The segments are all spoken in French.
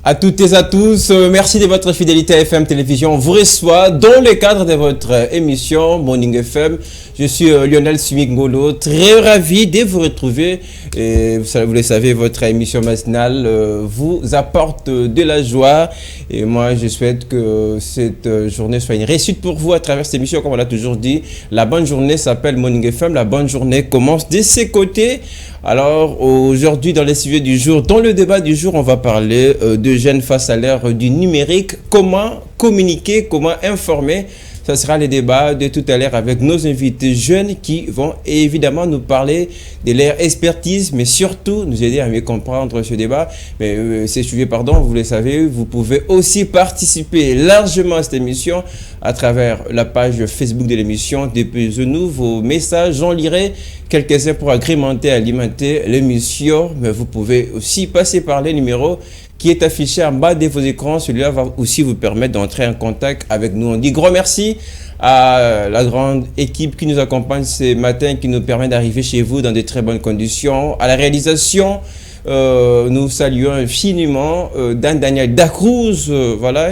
À toutes et à tous, merci de votre fidélité à FM Télévision. On vous reçoit dans le cadre de votre émission Morning FM. Je suis Lionel Sumingolo, très ravi de vous retrouver. Et vous le savez, votre émission matinale vous apporte de la joie. Et moi, je souhaite que cette journée soit une réussite pour vous à travers cette émission. Comme on l'a toujours dit, la bonne journée s'appelle Morning FM. La bonne journée commence de ses côtés. Alors, aujourd'hui, dans les sujets du jour, dans le débat du jour, on va parler de jeunes face à l'ère du numérique. Comment communiquer, comment informer. Ça sera le débat de tout à l'heure avec nos invités jeunes qui vont évidemment nous parler de leur expertise, mais surtout nous aider à mieux comprendre ce débat. Mais ces sujets, vous le savez, vous pouvez aussi participer largement à cette émission à travers la page Facebook de l'émission. Déposez-nous vos messages, j'en lirai quelques-uns pour agrémenter, alimenter l'émission. Mais vous pouvez aussi passer par les numéros qui est affiché en bas de vos écrans. Celui-là va aussi vous permettre d'entrer en contact avec nous. On dit grand merci à la grande équipe qui nous accompagne ce matin, qui nous permet d'arriver chez vous dans de très bonnes conditions. À la réalisation, nous saluons infiniment Daniel Dacruz,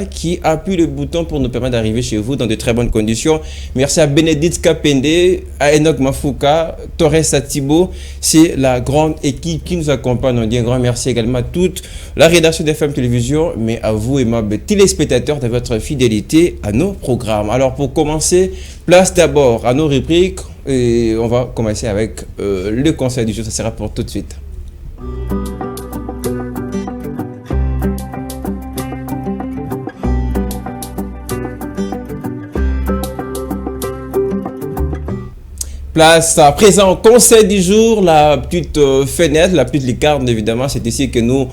qui appuie le bouton pour nous permettre d'arriver chez vous dans de très bonnes conditions. Merci à Bénédicte Kapende, à Enoch Mafouka, Torres Atibo. C'est la grande équipe qui nous accompagne. On dit un grand merci également à toute la rédaction d'FM Télévision, mais à vous, aimables téléspectateurs, de votre fidélité à nos programmes. Alors, pour commencer, place d'abord à nos rubriques. Et on va commencer avec le conseil du jour. Ça sera pour tout de suite. Place à présent au conseil du jour, la petite fenêtre, la petite lucarne évidemment, c'est ici que nous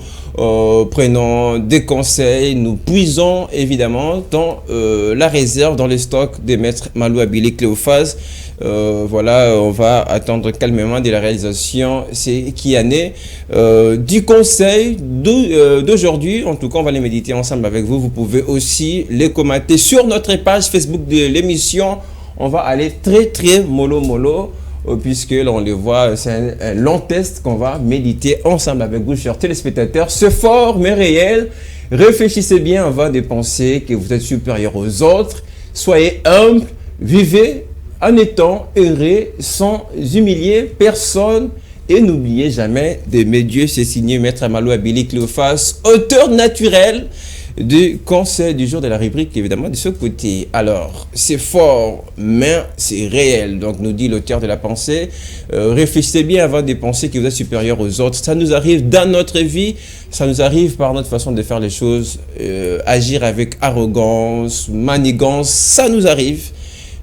prenons des conseils, nous puisons évidemment dans la réserve, dans les stocks des maîtres Malou Abili Cléophas. On va attendre calmement de la réalisation, c'est qui en est du conseil d'aujourd'hui. En tout cas, on va les méditer ensemble avec vous. Vous pouvez aussi les commenter sur notre page Facebook de l'émission. On va aller très mollo, puisque là on le voit, c'est un long test qu'on va méditer ensemble avec vous, chers téléspectateurs. C'est fort mais réel. Réfléchissez bien avant de penser que vous êtes supérieur aux autres. Soyez humble, vivez en étant heureux, sans humilier personne. Et n'oubliez jamais d'aimer Dieu. C'est signé Maître Malou Abili Cléophas, auteur naturel du conseil du jour de la rubrique, évidemment, de ce côté. Alors, c'est fort, mais c'est réel. Donc, nous dit l'auteur de la pensée, réfléchissez bien avant de penser que vous êtes supérieur aux autres. Ça nous arrive dans notre vie, ça nous arrive par notre façon de faire les choses, agir avec arrogance, manigance, ça nous arrive.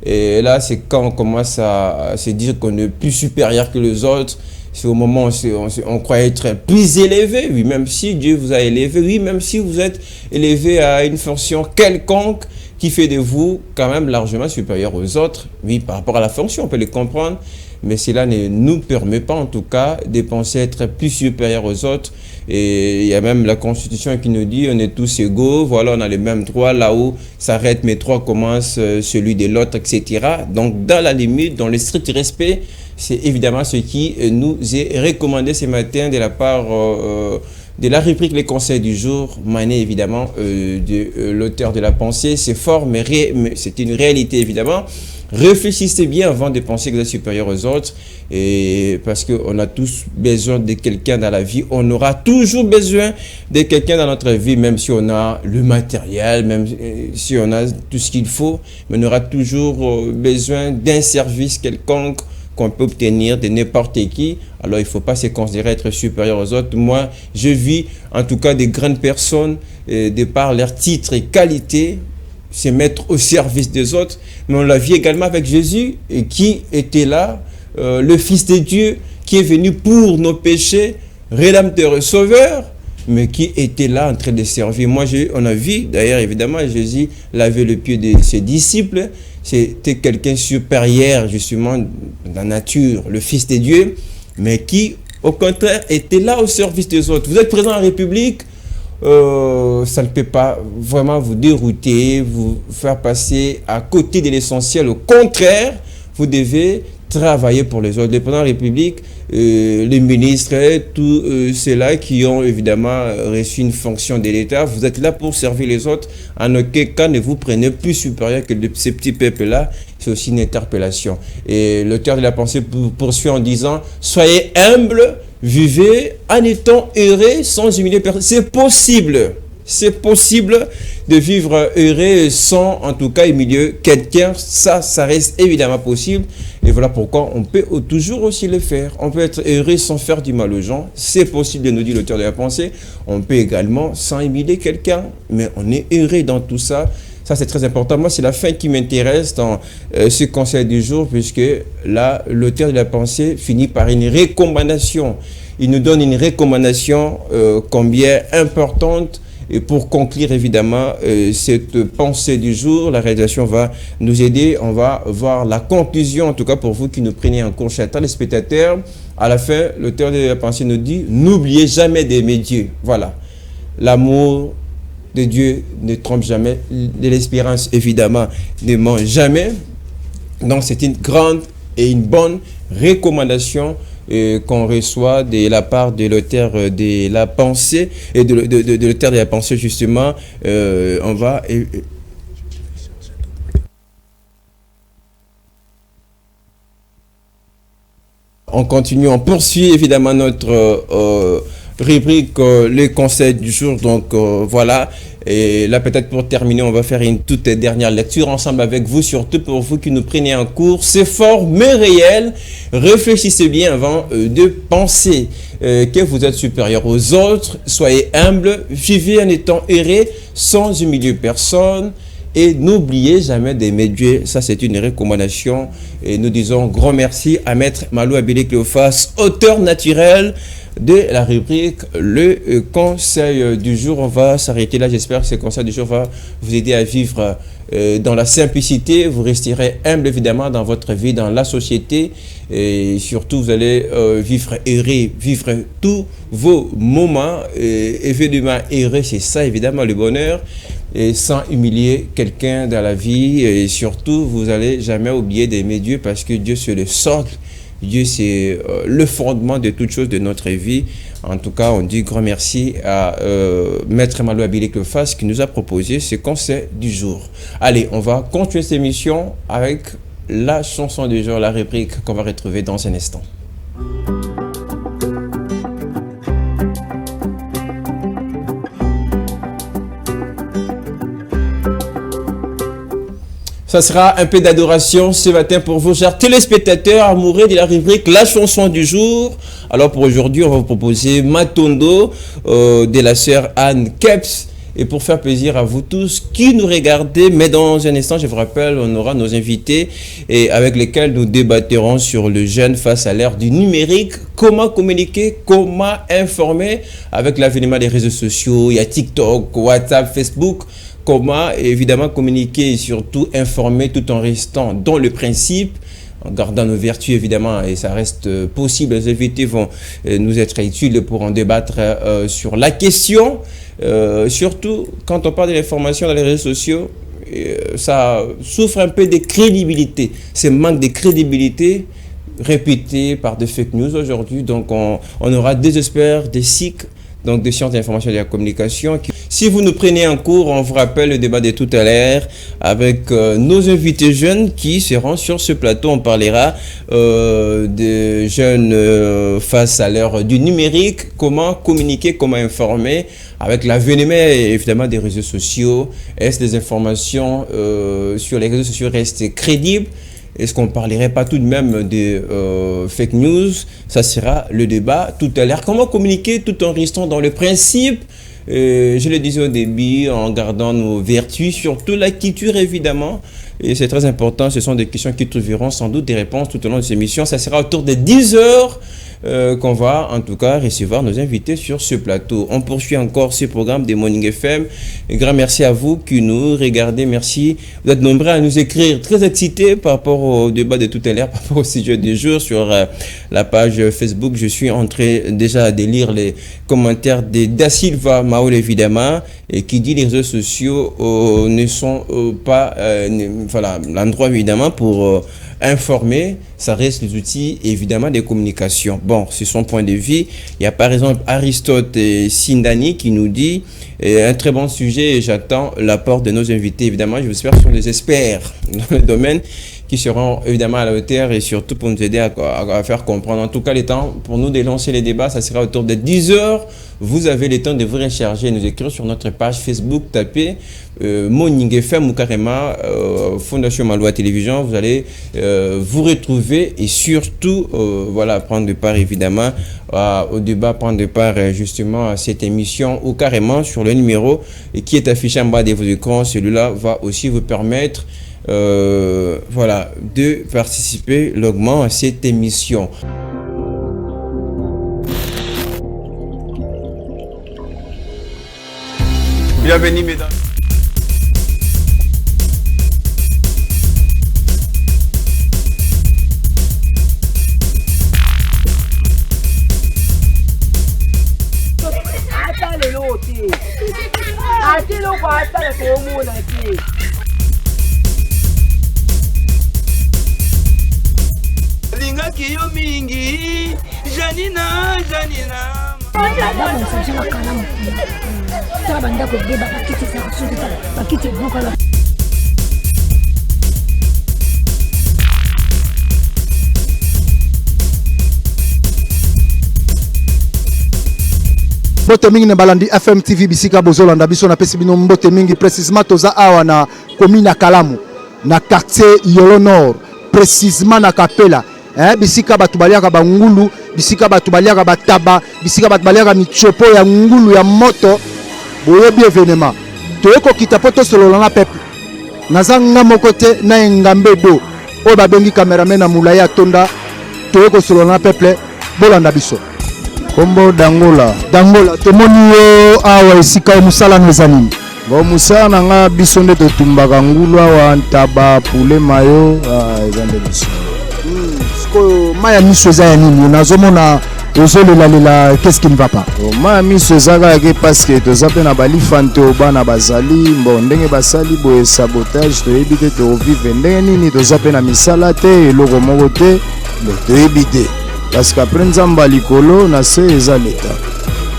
Et là, c'est quand on commence à se dire qu'on est plus supérieur que les autres. C'est au moment où on croit être plus élevé, oui, même si Dieu vous a élevé, oui, même si vous êtes élevé à une fonction quelconque qui fait de vous quand même largement supérieur aux autres, oui, par rapport à la fonction, on peut le comprendre, mais cela ne nous permet pas en tout cas de penser être plus supérieur aux autres. Et il y a même la Constitution qui nous dit on est tous égaux, voilà, on a les mêmes droits, là où s'arrête mes droits commence celui de l'autre, etc. Donc dans la limite, dans le strict respect, c'est évidemment ce qui nous est recommandé ce matin de la part de la rubrique Les conseils du jour, mané évidemment de l'auteur de la pensée. C'est fort, mais c'est une réalité évidemment. Réfléchissez bien avant de penser que vous êtes supérieur aux autres, et parce qu'on a tous besoin de quelqu'un dans la vie. On aura toujours besoin de quelqu'un dans notre vie, même si on a le matériel, même si on a tout ce qu'il faut, mais on aura toujours besoin d'un service quelconque qu'on peut obtenir de n'importe qui. Alors il ne faut pas se considérer être supérieur aux autres. Moi, je vis en tout cas des grandes personnes, de par leurs titres et qualités, se mettre au service des autres. Mais on l'a vu également avec Jésus, et qui était là, le Fils de Dieu, qui est venu pour nos péchés, rédempteur et sauveur, mais qui était là en train de servir. Moi, on a vu, d'ailleurs, évidemment, Jésus lavait le pied de ses disciples. C'était quelqu'un supérieur, justement, dans la nature, le Fils de Dieu, mais qui, au contraire, était là au service des autres. Vous êtes présent en République, ça ne peut pas vraiment vous dérouter, vous faire passer à côté de l'essentiel. Au contraire, vous devez travailler pour les autres. Le président de la République, les ministres, tous ceux-là qui ont évidemment reçu une fonction de l'État, vous êtes là pour servir les autres. En aucun cas ne vous prenez plus supérieur que ces petits peuples-là. C'est aussi une interpellation. Et l'auteur de la pensée poursuit en disant « Soyez humbles, vivez en étant heureux sans humilier personne. » C'est possible. C'est possible de vivre heureux sans, en tout cas, humilier quelqu'un. Ça reste évidemment possible. Et voilà pourquoi on peut toujours aussi le faire. On peut être heureux sans faire du mal aux gens. C'est possible de nous dire l'auteur de la pensée. On peut également sans humilier quelqu'un. Mais on est heureux dans tout ça. Ça, c'est très important. Moi, c'est la fin qui m'intéresse dans ce conseil du jour, puisque là, l'auteur de la pensée finit par une recommandation. Il nous donne une recommandation combien importante. Et pour conclure évidemment cette pensée du jour, la réalisation va nous aider. On va voir la conclusion, en tout cas pour vous qui nous prenez en cours, chers téléspectateurs. À la fin, l'auteur de la pensée nous dit « N'oubliez jamais d'aimer Dieu ». Voilà. L'amour de Dieu ne trompe jamais. De l'espérance, évidemment, ne ment jamais. Donc c'est une grande et une bonne recommandation qu'on reçoit de la part de l'auteur de la pensée et de l'auteur de la pensée justement. On va on continue, on poursuit évidemment notre rubrique le conseil du jour. Donc voilà. Et là, peut-être pour terminer, on va faire une toute dernière lecture ensemble avec vous, surtout pour vous qui nous prenez en cours. C'est fort, mais réel. Réfléchissez bien avant de penser que vous êtes supérieur aux autres. Soyez humble, vivez en étant heureux, sans humilier personne. Et n'oubliez jamais d'aimer Dieu. Ça, c'est une recommandation. Et nous disons grand merci à Maître Malou Abili Cléophas, auteur naturel de la rubrique le conseil du jour. On va s'arrêter là. J'espère que ce conseil du jour va vous aider à vivre dans la simplicité. Vous resterez humble évidemment dans votre vie, dans la société, et surtout vous allez vivre heureux, vivre tous vos moments évidemment heureux. C'est ça évidemment le bonheur, et sans humilier quelqu'un dans la vie. Et surtout vous n'allez jamais oublier d'aimer Dieu, parce que Dieu c'est le socle. Dieu, c'est le fondement de toute chose de notre vie. En tout cas, on dit grand merci à Maître Malou Abili Cléophas qui nous a proposé ce conseil du jour. Allez, on va continuer cette émission avec la chanson du jour, la rubrique qu'on va retrouver dans un instant. Ça sera un peu d'adoration ce matin pour vous, chers téléspectateurs amoureux de la rubrique La chanson du jour. Alors pour aujourd'hui, on va vous proposer Matondo de la sœur Anne Keps. Et pour faire plaisir à vous tous qui nous regardez, mais dans un instant, je vous rappelle, on aura nos invités et avec lesquels nous débattrons sur le jeune face à l'ère du numérique. Comment communiquer, comment informer avec l'avènement des réseaux sociaux. Il y a TikTok, WhatsApp, Facebook. Comment évidemment communiquer et surtout informer tout en restant dans le principe, en gardant nos vertus évidemment, et ça reste possible. Les invités vont nous être utiles pour en débattre sur la question. Surtout quand on parle de l'information dans les réseaux sociaux, ça souffre un peu de crédibilité. Ce manque de crédibilité répété par des fake news aujourd'hui. Donc on aura des experts, des SIC, donc des sciences de l'information et de la communication. Si vous nous prenez en cours, on vous rappelle le débat de tout à l'heure avec nos invités jeunes qui seront sur ce plateau. On parlera de jeunes face à l'ère du numérique, comment communiquer, comment informer avec l'avènement évidemment des réseaux sociaux. Est-ce que les informations sur les réseaux sociaux restent crédibles? Est-ce qu'on ne parlerait pas tout de même de fake news? Ça sera le débat tout à l'heure. Comment communiquer tout en restant dans le principe? Je le disais au début, en gardant nos vertus, surtout la culture évidemment. Et c'est très important, ce sont des questions qui trouveront sans doute des réponses tout au long de cette émission. Ça sera autour de 10 heures qu'on va en tout cas recevoir nos invités sur ce plateau. On poursuit encore ce programme de Morning FM. Un grand merci à vous qui nous regardez. Merci. Vous êtes nombreux à nous écrire, très excités par rapport au débat de tout à l'heure, par rapport au sujet du jour sur la page Facebook. Je suis en train déjà de lire les commentaires de Da Silva Maol évidemment, et qui dit les réseaux sociaux ne sont pas voilà, l'endroit évidemment pour informer, ça reste les outils évidemment de communication. Bon, c'est son point de vue. Il y a par exemple Aristote Sindani qui nous dit un très bon sujet et j'attends l'apport de nos invités. Évidemment, je vous espère que ce sont des experts dans le domaine qui seront évidemment à la hauteur et surtout pour nous aider à faire comprendre. En tout cas, le temps pour nous de lancer les débats, ça sera autour de 10 heures. Vous avez le temps de vous recharger et nous écrire sur notre page Facebook, tapez Morning FM ou carrément Fondation Maloa Télévision. Vous allez vous retrouver et surtout voilà, prendre part évidemment au débat, prendre part justement à cette émission ou carrément sur le numéro qui est affiché en bas de vos écrans. Celui-là va aussi vous permettre voilà, de participer longuement à cette émission. Bienvenue mesdames. Kiyo mingi Janina Mbote mingi na balandi FM TV bisika bozolanda biso na pesi bino mbote mingi précisément toza awa na commune Kalamu na quartier Yolo Nord précisément na Kapela bisika batu baliaka bangulu bisika batu baliaka bataba bisika batu baliaka michopo ya ngulu ya moto boye bienvenema toyeko kita poto solo na peuple nazanga mokote na ngambe do o babengi cameraman na mulaya tonda toyeko solo na peuple bolanda biso Kombo Dangola tomoni yo awa esika musala nezani bo musala na nga biso nde totumbaka ngulu awa ntaba poulet mayo ezande biso ko maya miso za ya nini nazomona ozolela qu'est-ce qui ne va pas maya miso ezaka ke parce que toza pe na balifante obana bazali mbo ndenge basali boye sabotage toyebi te tovive ndenge nini toza pe na misala te eloko moko te toyebi te parce qu'après nzamba likolo na se eza leta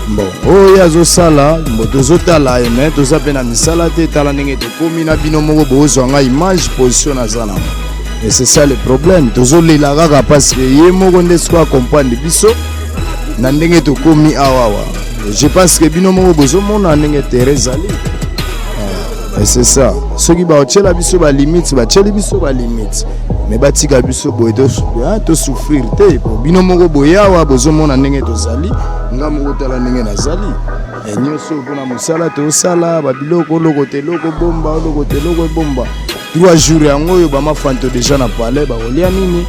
bon oyo azosala mbo tozotala eme toza pe na misala te tala ndenge tokomi na bino moko bozwanga image position naza nango. Et c'est ça le problème. Tozolela kaka parce que ye moko nde siko accompagne biso na ndenge tokomi awawa. Je pense que bino moko bozomona ndenge terezali. Et c'est ça. Soki ba otchela biso ba limite, ba tcheli biso ba limite. Mais batika biso boye to souffrir te. Bino moko boyawa bozomona ndenge tozali, nga moko tala ndenge nazali. Et nyoso pona musala to sala ba biloko loko te loko bomba loko te loko bomba. 3 jours yango yo bama fanto déjà na palais ba olia nini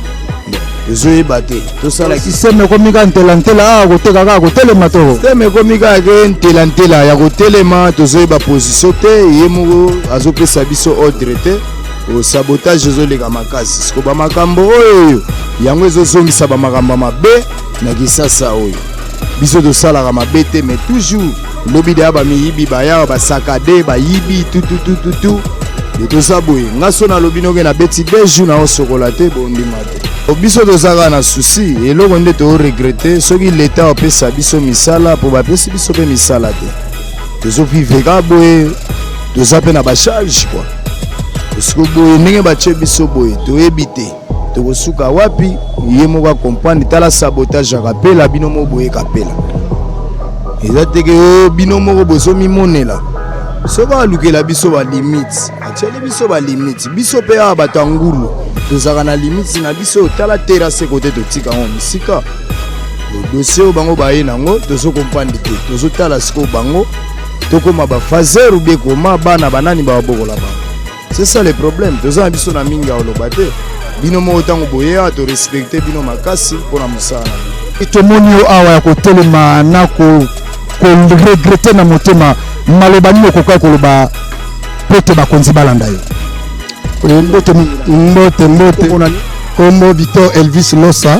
ezoye baté to sala système komika ntelantela akoteka kaka kotelema to système komika ke ntelantela ya kotelema tozoye ba position te ye moko azopesa biso ordre te o sabotage ezoleka makasi siko ba makambo oyo yango ezozongisa ba makambo mabe na kisasa oyo biso to sala mabe te mais toujours lobi de ba miyibi ba ya ba sakade ba yibi tout et tout ça boye ngaso na lobino ke na beti 2 jours na osokola te bondima te biso tozaka na souci eloko nde to regretter soki l'état opesa biso misala po bapesi biso pe misala te tozovivre ka boye toza pe na bacharge quoi parce que boye ndenge batie biso boye toyebi te tokosuka wapi ye moko accompagne tala sabotage akapela bino moko boye kapela eza teke bino moko bozomimonela soki alukela biso ba limite atieli biso ba limite biso pe awa bato ya ngulu tozalaka na limite na biso tala terase kote totika yango misika dossier oyo bango baye nango tozokomprendre te tozotala sikoyo bango tokoma bafaser ou bien koma bana banani bababokola bango c'est ça le problème toza na biso na mingi ya oloba te bino moko ntango boye awa torespecte bino makasi mpona mosala na tomoni yo awa ya kotelema na koregrete na motema maloba nini okoka koloba pote bakonzi balanda yo mbote kombo Victor Elvis Losa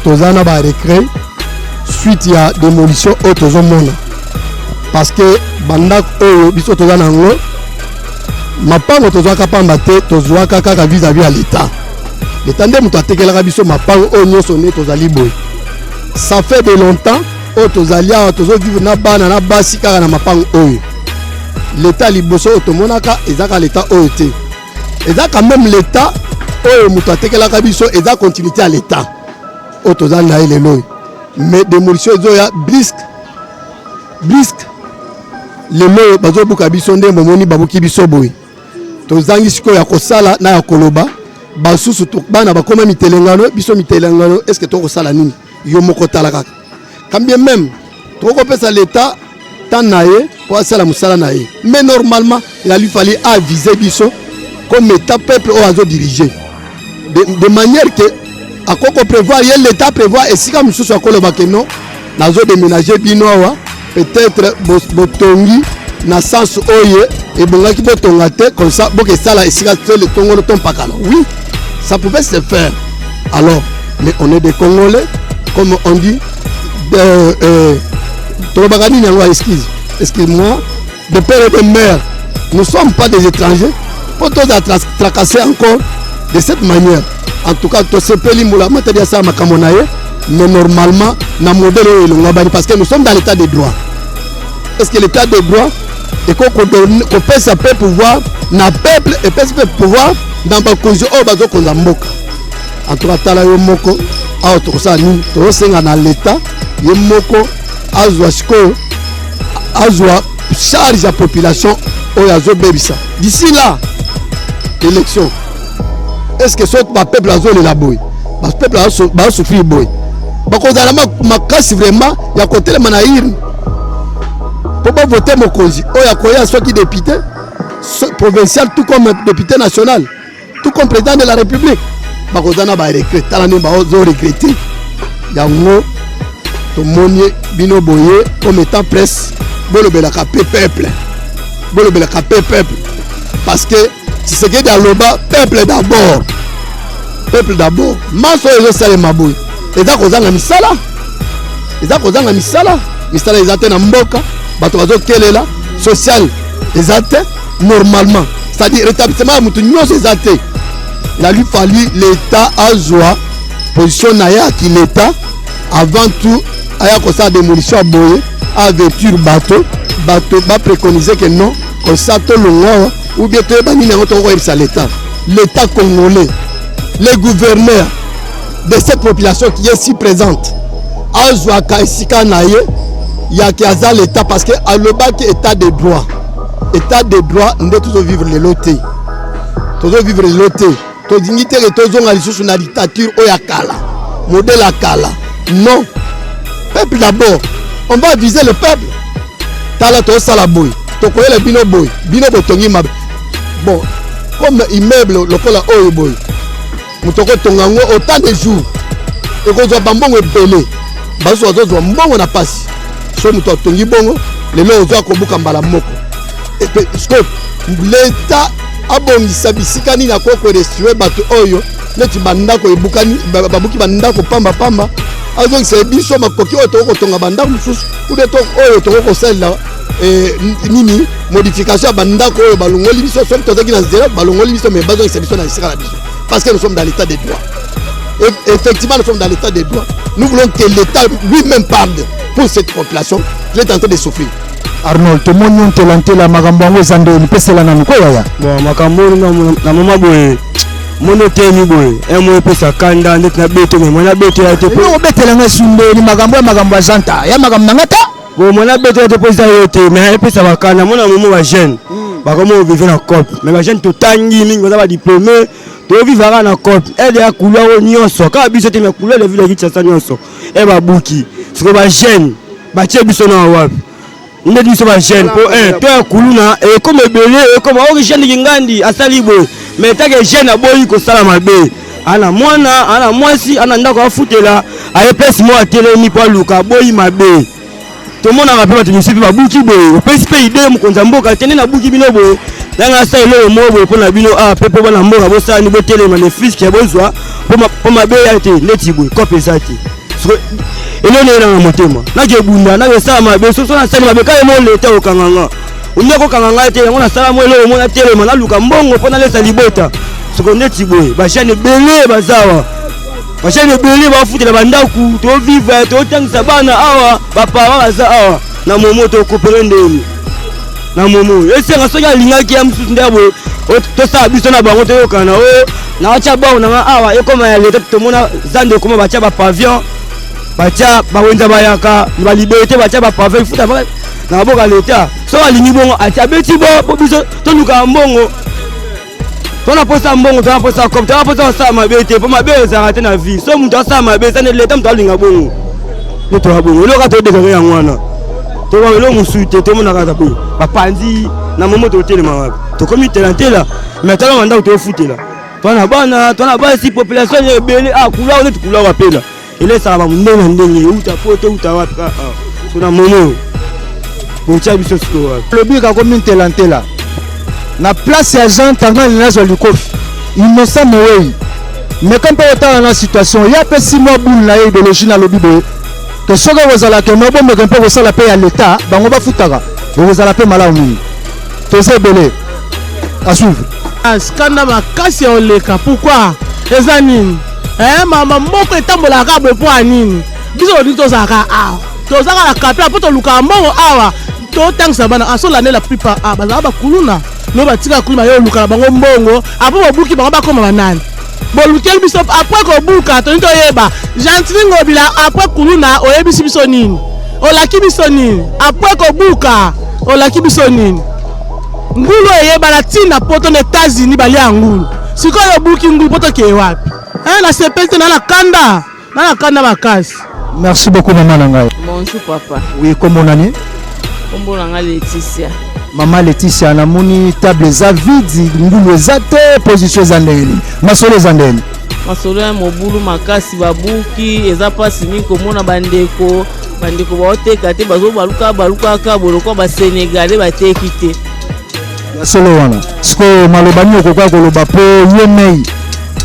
toza na barecret suite ya démolition oyo tozomona parce que bandako oyo biso toza nango mapango tozwaka pamba te tozwaka kaka vis-à-vis à l'état. L'état nde muto atekelaka biso mapango oyo nyonso ne tozali boye. Ça fait de longtemps oyo tozali awa tozovivre na bana na basi kaka na mapango oyo. L'état liboso oyo tomonaka ezaka l'état oyo te. Eza quand même l'état oyo muto atekelaka biso eza continuité à l'état oyo tozali na ye lelo. Mais démolition ezoya brisque lelo bazobuka biso nde momoni babuki biso boye. Tozangi sikoyo ya kosala na ya koloba basusu bana bakoma mitelengano biso mitelengano est-ce que tokosala nini yo moko tala kaka quand bien même tokopesa l'état tant na ye po asala musala na ye mais normalement il a lui fallu aviser biso comme état peuple o azo diriger de manière que akoko prévoir ye l'état prévoir esika mususu akoloba ke non nazo déménager bino awa peut-être botongi na sens oye et bongaki botonga te comme ça boke sala esika le tongolo tompakala. Oui, ça pouvait se faire. Alors, mais on est des Congolais, comme on dit, excuse-moi, de père et de mère. Nous ne sommes pas des étrangers. Pour tous tracasser encore de cette manière. En tout cas, tout ce pays moula matériel ça makamonaye, mais normalement, na modèle parce que nous sommes dans l'état de droit. Est-ce que l'état de droit et qu'on peut ça peut pouvoir na peuple et peut pouvoir dans ba cause au bazo konzamboka. En tout cas tala yo moko a to ça ni to senga na l'état yo moko azwa siko azwa charge la population o yazo bebisa. D'ici là élection. Est-ce que ce peuple azo le laboy? Parce que peuple ba souffrir boy. Ba ko za ma casse vraiment ya côté le manaïr. Pour pas voter mon cause, Oya soit qui député provincial, tout comme député national, tout comme président de la République. Bakozana ba regretter, talane ba ozo regretter. Yango to monier bino boye comme étant presse, bolobela ka peuple. Bolobela ka peuple. Parce que si c'est que dans le bas, peuple d'abord. Peuple d'abord. Maso ezo sale maboy. Eza kozanga misala. Eza kozanga misala. Misala ezate na mboka. Bato bazo kelela social ezate normalement c'est-à-dire rétablissement mutu nyonso ezate. Il a lui fallu l'état azwa position na ya ki l'état avant tout aya ko sa démolition boye a verture bato ba préconiser que non comme ça to longo ou bien to bani na to ko l'état l'état congolais les gouverneurs de cette population qui est si présente azwa ka isika na ye ya kiaza l'état parce que à le bas état de droit nde toujours vivre le loté toujours vivre le loté to dignité et to zonga lisusu na dictature oya kala modèle à kala non peuple d'abord on va viser le peuple tala to sala boy to koyela bino botongi mabe bon comme immeuble lokola oyo boy mutoko tongango autant de jours et ko zo bambongo ebele baso zo mbongo na pasi so muto atongi bongo lelo ozo akobuka mbala moko et stop l'état abongisa bisika nini akoko restituer bato oyo neti bandako ebukani babuki bandako pamba azongisa biso makoki oyo toko tonga bandako mususu ube to oyo toko sala nini modification ya bandako oyo balongoli biso so tozaki na zéro balongoli biso mais bazongisa biso na isika la biso parce que nous sommes dans l'état de droit. Et effectivement nous sommes dans l'état de droit. Nous voulons que l'état lui-même parle pour cette population qui est en train de souffrir. Arnold, tout le monde est la magambo zande ni pesela na mko ya. Bon, makambo na mama boye. Mono teni boye. Emo pesa kanda ndet na beto me mona beto ya te. Mo betela nga sunde ni magambo zanta. Ya magambo ngata. Bon, mona beto ya te pesa yote mais pesa bakana mona momo ba jeune. Ba komo vivre na COP. Mais ba jeune to tangi mingi ba diplômé. To vivre na COP. Elle ya couleur nyonso. Ka biso te me couleur de ville qui ça nyonso. E ba buki. Ce que ba jeune ba tie biso na wapi. Nous disons pas jeune pour toi kuluna et comme belé et comme origine ngandi asali boy mais tant que jeune aboyi ko sala mabe ana mwasi ana ndako afutela aye pesi mo atelemi po luka boyi mabe to mona rapela tunisipi babuki boy pesi pe idée mo konza mboka tene na buki bino boy nanga sa ile mo boy po na bino pepe bana mboka bo sa ni bo telema ne fils ki bozwa po mabe ya te neti boy ko pesa te et là on est dans le motema na ke bunda na ke sa mabe so na sali mabe ka mo leta o kanganga onye ko kanga ngai te yango na sala mo elo mona telema na luka mbongo pona lesa libota sekonde tiboy ba chaîne belé bazawa ba chaîne belé ba futela bandaku to vivre to tangisa bana awa ba para baza awa na momo to kopere ndeni na momo esenga soka lingaki ya msusu ndabo to sa biso na bango to yokana o na acha bao na awa ekoma ya leta to mona zande koma bacha ba pavillon bacha ba wenza bayaka ba liberté bacha ba pavillon futa ba na boka leta so alingi bongo acha beti bo biso to luka mbongo to na posa mbongo to na posa kom to na posa sa mabete po mabe za ngate na vie so mtu asa mabe sa ne leta mtu alinga bongo to ha bongo lo ka to de ya ngwana to ba lo musuite to mona ka bo papanzi na momo to telema wapi to komi telantela mais tala manda to futela to na bana si population ye bele kula on tukula wapela ile sala mndena ndenge uta poto uta wapi to na momo boncha biso siko le bika komi telantela na place ya Jean Tanga linazo likofi innocent moyi mais quand on est dans la situation il y a pas 6 mois boule na idéologie na lobibo que soka wazala ke no bombe que peut sala paix à l'état bango ba futaka wazala paix mala mingi to se belé à suivre skanda makasi oleka pourquoi ezanini mama moko etambola ka bepo anini biso odi to zaka to zaka la kapela poto luka mbongo awa to tangisa bana asola ne la plupart bazaka bakuluna no batika kulima yo luka bango mbongo apo bobuki bango bakoma banani bolukel biso après ko buka to nto yeba gentlingo bila après kuluna oyebisi biso nini olaki biso nini après ko buka olaki biso nini ngulu eyeba na tina poto na États-Unis bali ya ngulu sikoyo buki ngulu poto ke wapi na sepete na kanda makasi. Merci beaucoup maman nangai. Bonjour papa. Oui, comment nani? Kombo nanga Laetitia. Maman Laetitia na moni table za vide ngulu ezate position za ndeni. Masolo za ndeni. Masolo ya mobulu makasi babuki eza pasi miko mona bandeko baoteka te baluka ka boloko ba Sénégalais bateki te. Ya solo wana. Siko malobani okokwa koloba po yemei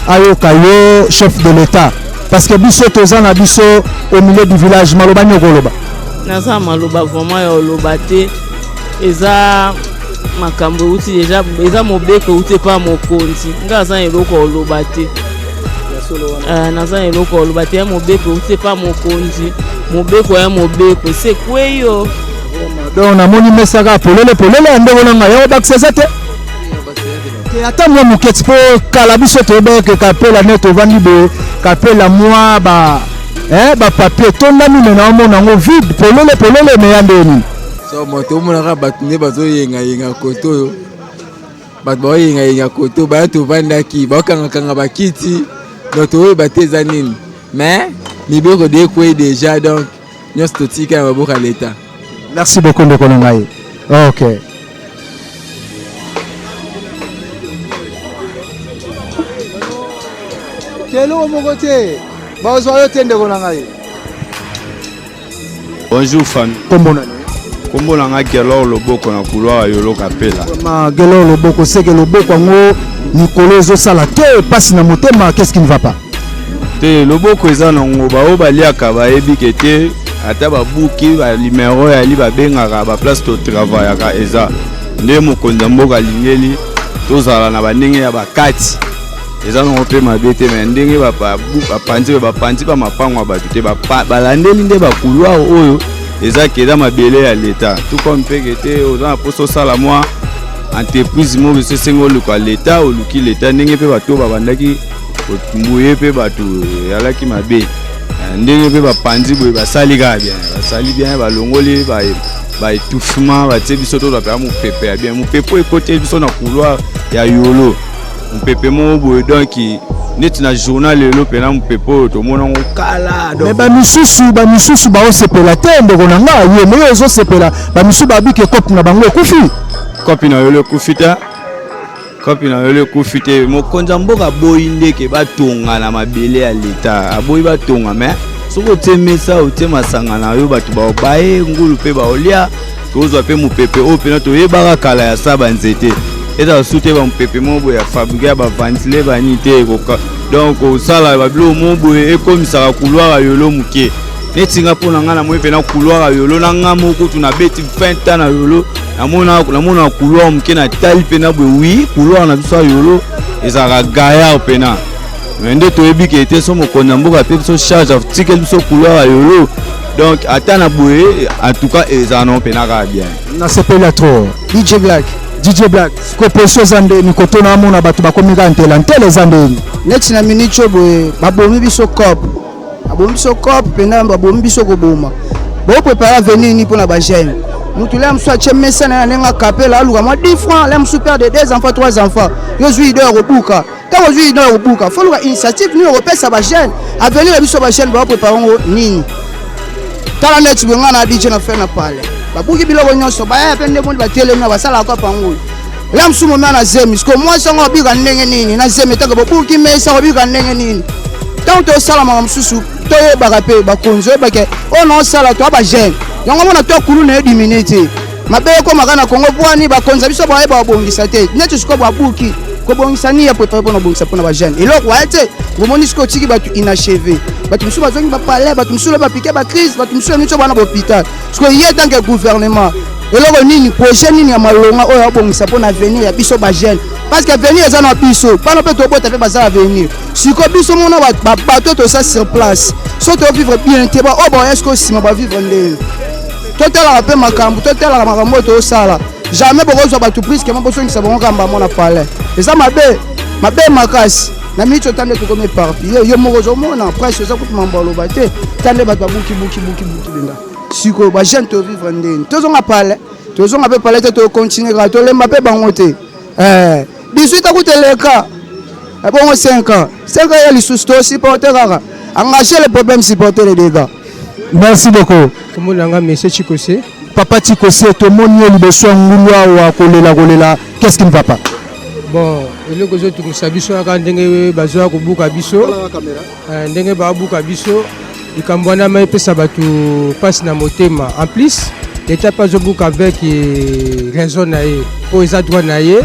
ayoka yo chef de l'État parce que biso toza na biso au milieu du village malobani okoloba. Naza maloba vraiment ya oloba te eza makambo uti déjà eza mobeko uti pa mokonzi ngaza eloko oloba te. Naza eloko oloba te mobeko uti pa mokonzi mobeko ya mobeko c'est quoi yo donc na moni mesaka polele ndeko na ngai ya bakisa te ke ata mwa moketi po kala biso to be ke kapela neto vandi be kapela mwa ba papier tondami na mona ngo vide polele me yande ni so moto mona ka batune bazo yenga koto yo bat ba yenga koto ba to vandaki ba kanga bakiti noto bateza nini mais libero de quoi déjà donc nyos to tika ba boka l'état. Merci beaucoup de Konongaï. Ok. Bonjour famille. Kombo nanga Gelor Loboko na couloir yolo kapela. Ma Gelor Loboko c'est que Loboko ngo Nicolas Zosala te passe na motema qu'est-ce qui ne va pas? Te Loboko eza nango ba obaliaka ba ebikete ata babuki ba numéro ya li babengaka ba place to travail aka eza nde mokonza mboka lingeli tozala na bandenge ya bakati eza no pe mabete me ndenge bapanzi ba mapango bato te balandeli nde bakulwa oyo eza keda mabele ya leta tout comme pekete oza poso sala moi entreprise mo biso sengo luka leta oluki leta ndenge pe bato babandaki mbuye pe bato yalaki mabe ndenge pe bapanzi boye basali bien balongoli ba étouffement batie biso to ba mopepe ya bien mopepe ekote biso na couloir ya yolo mopepe mo boye donc neti na journal lelo pena mopepe to mona ngokala mais ba misusu ba osepela te ndeko na nga ye mais ezo sepela ba misusu ba bike kopi na bango ekufi kopi na yolo ekufita kopi na yolo ekufite mokonza mboka boyi ndeke batonga na mabele ya leta aboyi batonga mais soko temesa otema sanga na yo bato baobaye ngulu pe baolia tozwa pe mopepe o pena toyebaka kala ya saba nzete eza sute ba mopepe mobo ya fabriquer ba ventile bani te koka donc osala babilo mobo ekomisaka couloir yolo muke netinga mpona nga na moi mpe na couloir ya yolo na nga moko tuna beti 20 ans na yolo namona couloir moke na tali mpe na boye wi couloir na biso ya yolo ezalaka gayar mpe na me nde toyebi ke ete so mokonzi ya mboka mpe biso charge atikeli biso couloir ya yolo donc ata na boye en tout cas ezala no mpe na kaka bien nasepela trop DJ Black koposo eza ndeni kotona amona bato bakomi kaka ntela eza ndeni neti na minute oyo boye babomi biso cop mpena babomi biso koboma boprépare avenir nini mpona bagene mutu le mosusu atie mesa na ye ndenge akapela aluka mwa 10 francs le mosusu père de 2 enfants 3 enfants yo zwi idée ya kobuka ntango ozwi idée ya kobuka fo luka initiative nini okopesa bagene avenir ya biso bagene baoprépare yango nini tala neti boye nga na DJ na fe na pale babuki biloko nyonso baya mpe nde mondi batelemi na basalaka kopa ngoi la mosusu momea na zemi siko mwasi yango obika ndenge nini na zemi tanke bobuki mesa obika ndenge nini ntango tosala makambo mosusu toyebaka mpe bakonzi oyebake oyo naosala toa bagene yango mona tokulu na ye dimine te mabe ekomaka na kongo pwani bakonzi biso bayeba babongisa te neti siko babuki kobongisa ni ya prépare mpona bongisa mpona bagene eloko waye te bomoni siko otiki bato inachevé bato mosusu bazongi bapale bato mosusu le bapike bacrise bato mosusu emiti bana bahôpital siko ye tanke gouvernement eloko nini projet nini ya malonga oyo abongisa mpona avenir ya biso bagene parce que avenir eza na biso mpana mpe tobota mpe baza avenir siko biso mona bato tosa sur place so tovivre bien te oyo baoya siko nsima bavivre ndenge totalaka mpe makambo totalaka makambo oyo tosala jamais bokozwa bato priske mo bosongisa bango kamba mona pale eza mabe makasi na miniti otande tokomi éparpillé yo moko ozomona presque oza kutu mambo aloba te tande bato babuki benga sikoyo bagene tovivre ndeni tozonga mpe pale te tocontinue kaka tolemba mpe bango te 18 akuteleka bongo 5 ans ya lisusu tosupporte kaka engager les problèmes supporter les dégâts. Merci beaucoup. Komona monsieur Chikose Papa Chikose tomoni yo liboso ngulu awa kolela qu'est-ce qui ne va pas? Bon eloko zo tumusa biso aka ndenge bazwa kobuka biso ndenge babuka biso likambo wana mai pesa bato passe na motema en plus l'état pas zobuka avec raison na ye o eza droit na ye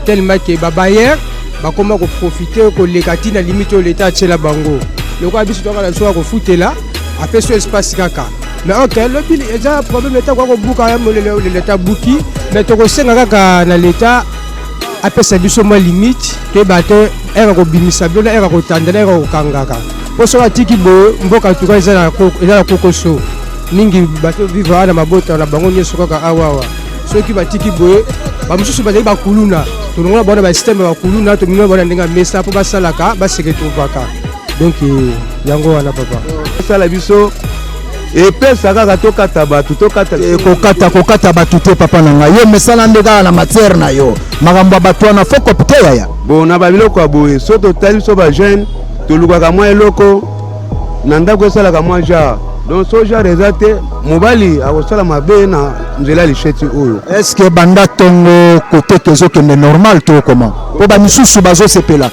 tellement que babayer bakoma ko profiter ko lekati na limite l'état tshela bango loko biso toka na biso ko futela après ce espace kaka mais ok le bil eza problème l'état ko buka ya molele l'état buki mais to ko senga kaka na l'état après ça biso mo limite ke bato era ko bimisa bilo era ko tandela era ko kangaka poso batiki bo mboka tuka eza na kokoso mingi bato vivre na mabota na bango nyeso kaka awawa soki batiki boye bamususu bazali bakuluna tolongola bona ba système bakuluna to mino bona ndinga mesa po basalaka baseketuvaka donc yango wana papa sala biso epesa kaka tokata bato kokata bato te papa na ngai yo mesala nde kaka na matière na yo makambo ya bato wana fo kopte yaya bon na babiloko ya boye so totali biso bajeune tolukaka mwa eloko na ndako esalaka mwa genre donc so genre eza te mobali akosala mabe na nzela ya lisheti oyo est-ce que banda tongo kote kezokende normal to comment po bamisusu bazosepela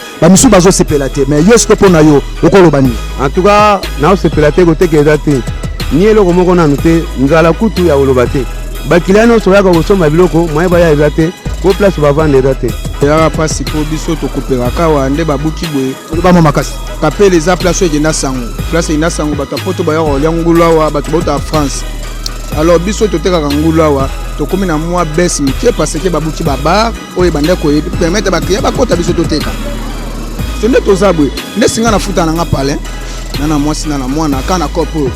te mais yo siko mpona yo okoloba nini en tout cas naosepela te kote eza te ni eloko moko nanu te nzala kutu ya koloba te bakiliya nyonso oyaka kosomba biloko mwaye baya eza te po place bavanda eza te eyaka mpasi mpo biso tokoperaka awa nde babuki boye olobamo makasi kapele eza place oyo ekenda sango place ekenda sango bato apoto bayaka kolia ngulu awa bato bauta ya france alors biso totekaka ngulu awa tokomi na mwa bese moke parce ke babuki babar oyo ebanda kopermettre bakliya bakota biso toteka so nde toza boye nde singa na futa nanga pale nana mwasi nana mwana aka na cope oyo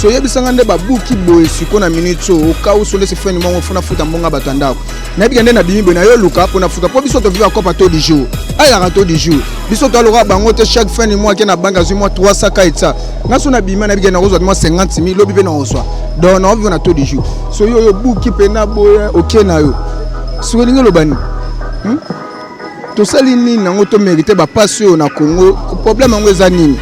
so yebisanga nde babuki boye siko na minute oyo okauso nde sefeni mwango funa futa mbonga bato ya ndako nayebika nde na bimi boye na yo luka mpona futa mpo biso toviva kopa to du jour ayaka to du jour biso toaloka bango te chaque fin du mois ke na banke azwi mwa 300 ka etsa nga so na bima nayebika na kozwa mwa 50 000 lobi mpe na kozwa donc na oviva na to du jour so yo oyo buki mpena boye oke na yo siko elingi eloba nini tosali nini nango tomerite bapasi oyo na congo problème yango eza nini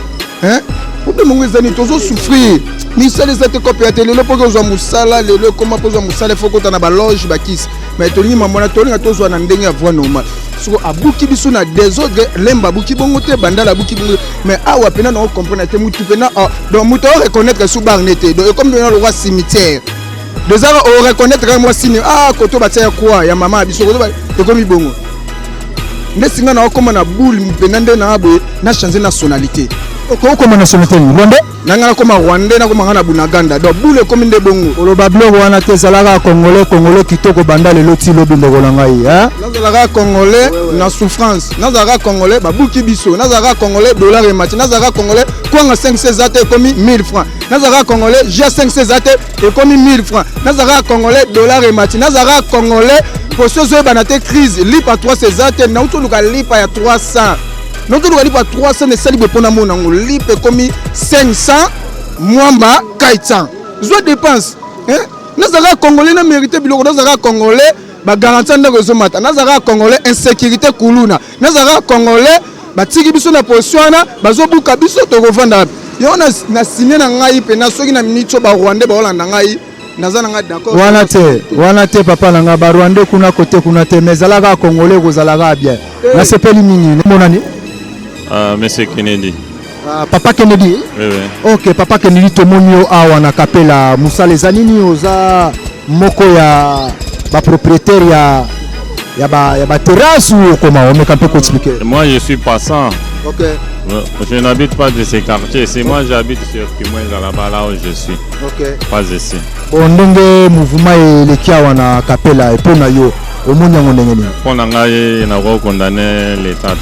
problème yango eza nini tozosouffrir misala eza te kope ya te lelo mpoke ozwa mosala lelo ekoma mpo ozwa mosala efo kota na baloge bakisi mais tolingi mamona tolinga tozwa na ndenge ya voi normal soko abuki biso na désordre lemba abuki bongo te bandala abuki bongo mais awa mpena na ocomprendre te mutu mpena donc mutu aoreconnaître su barne te donc ekomi mpena lokwa cimetière déjà oreconnaître kaka mwa sini koto batia ya kwa ya mama ya biso koto ekomi bongo nde singa na okoma na boule mpena nde na boye na changer nationalité okoma nationalité rwandais nanga nakoma rwandais nakoma nga na bunaganda donc bule ekomi nde bongo oloba biloko wana te ezalaka congolais kitoko banda lelo ti lobi ndeko na ngai nazalaka congolais na souffrance nazalaka congolais babuki biso nazalaka congolais dollar emati nazalaka congolais kwanga 5 eza te ekomi 1000 francs nazalaka congolais ja 5 eza te ekomi 1000 francs nazalaka congolais dollar emati nazalaka congolais poso ozoyebana te crise lipa 3 eza te nautoluka lipa ya 300 notoluka lipa 300 esali bepona monango lipa ekomi 500 mwamba 400 zwa dépense nazalaka congolais na mérité biloko nazalaka congolais bagaranti ndako ezomata nazalaka congolais insécurité kuluna nazalaka congolais batiki biso na position wana bazobuka biso tokovanda yo na signé na ngai pena soki na minitio barwandais baolanda ngai naza na ngai d'accord wana te papa na ngai barwandais kuna kote kuna te mais ezalaka congolais kozalaka bien nasepeli mingi monani Monsieur Kennedy. Papa Kennedy. Oui. Ok, Papa Kennedy tomoni yo awa na kapela musala eza nini oza moko ya ba propriétaire ya ba terrasse ou comment on me peut expliquer. Moi je suis passant. Ok. Je n'habite pas de ces quartiers, c'est moi j'habite sur Kimwenza là-bas où je suis. Ok. Pas ici. Bon ndenge mouvement eleki awa na kapela epona yo omoni yango ndenge nini? Pona ngai na ko condamner l'état.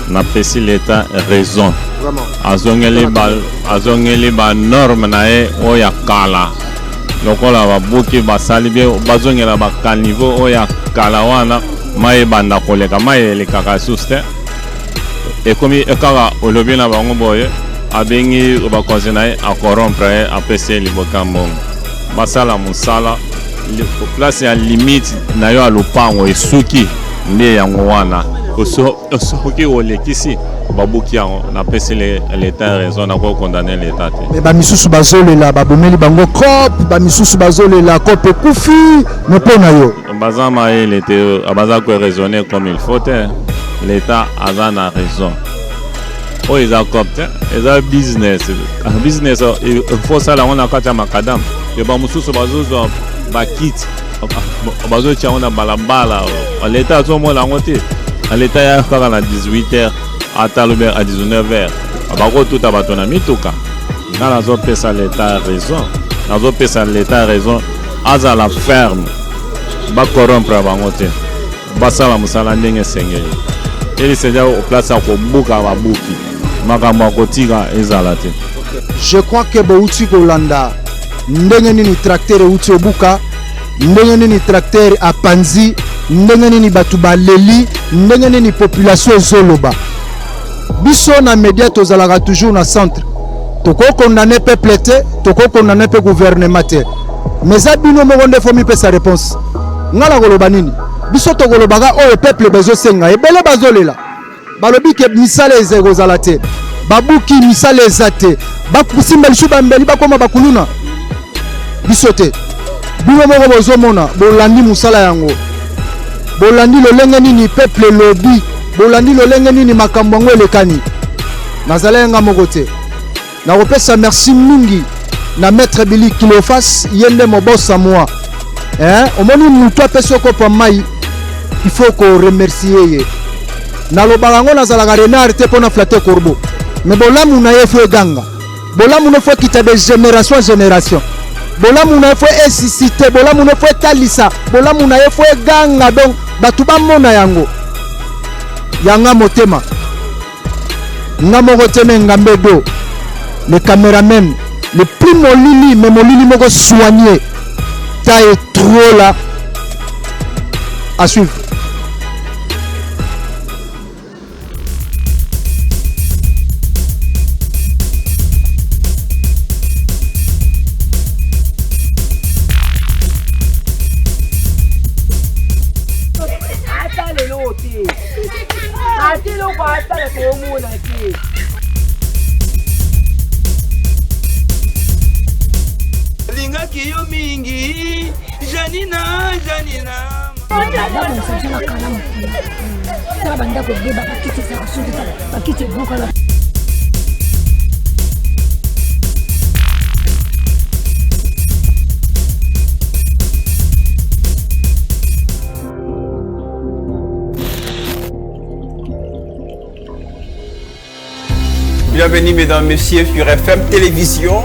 N'apprécie l'État raison. Azongeli ba norme na e oya kala. Lokola babuki basali bien bazongela ba caniveau oya kala wana mai banda koleka mai eleka suste. Et comme ekaka olobi na bango boye abengi ba conseiller a corrompre APC libokambong. Basala musala place ya limite na yo alupango esuki nde yango wana. Osoki olekisi babuki yango na pesi l'état raison na ko condamner l'état. Mais ba misusu bazolela babomeli bango cop ba misusu bazolela cop ekufi mepona yo. Bazama il était abaza ko raisonner comme il faut. L'état a na raison. O eza cop eza business. Business il faut ça la on a kata makadam. Et ba misusu bazozo ba kit bazo tia on a balabala. L'état a tout la ngote. L'état ya kaka na 18h ata lobe à 19h abako tout abatona mituka na nazo pesa l'état raison nazo pesa l'état raison aza la ferme ba corrompre bango te basala musala ndenge sengeli eli seja au place ko buka babuki makambo kotika ezala te. Je crois que bouti kolanda ndenge nini tracteur uti obuka ndenge nini tracteur apanzi ndenge nini batu baleli ndenge nini population ezoloba biso na média tozalaka toujours na centre toko condamner peuple te toko condamner pe gouvernement te mais abino moko nde fo mi pesa réponse ngala koloba nini biso tokolobaka oyo peuple bezosenga ebele bazolela balobi ke misala eza kozala te babuki misala eza te bakusimba lisu bambeli bakoma bakuluna biso te bino moko bozomona bolandi musala yango bolandi lolenge nini peuple lobi bolandi lolenge nini makambo yango elekani nazala nga moko te nakopesa merci mingi na maître Billy Kilofas yende mobosa moi omoni mutu apesi okopa mai il faut ko remercier ye nalobaka yango nazalaka renard te mpo na flatte corbeau mais bolamu na ye fo eganga bolamu na fo ekita de génération en génération bolamu na ye fo esisite bolamu na ye fo etalisa bolamu na ye fo eganga donc batu bamona yango yanga motema nga moko teme ngambe do le caméraman le plus molili mais molili moko soigné taille trop là à suivre. lingaki yo mingi Janina Bienvenue mesdames, messieurs sur FM Télévision.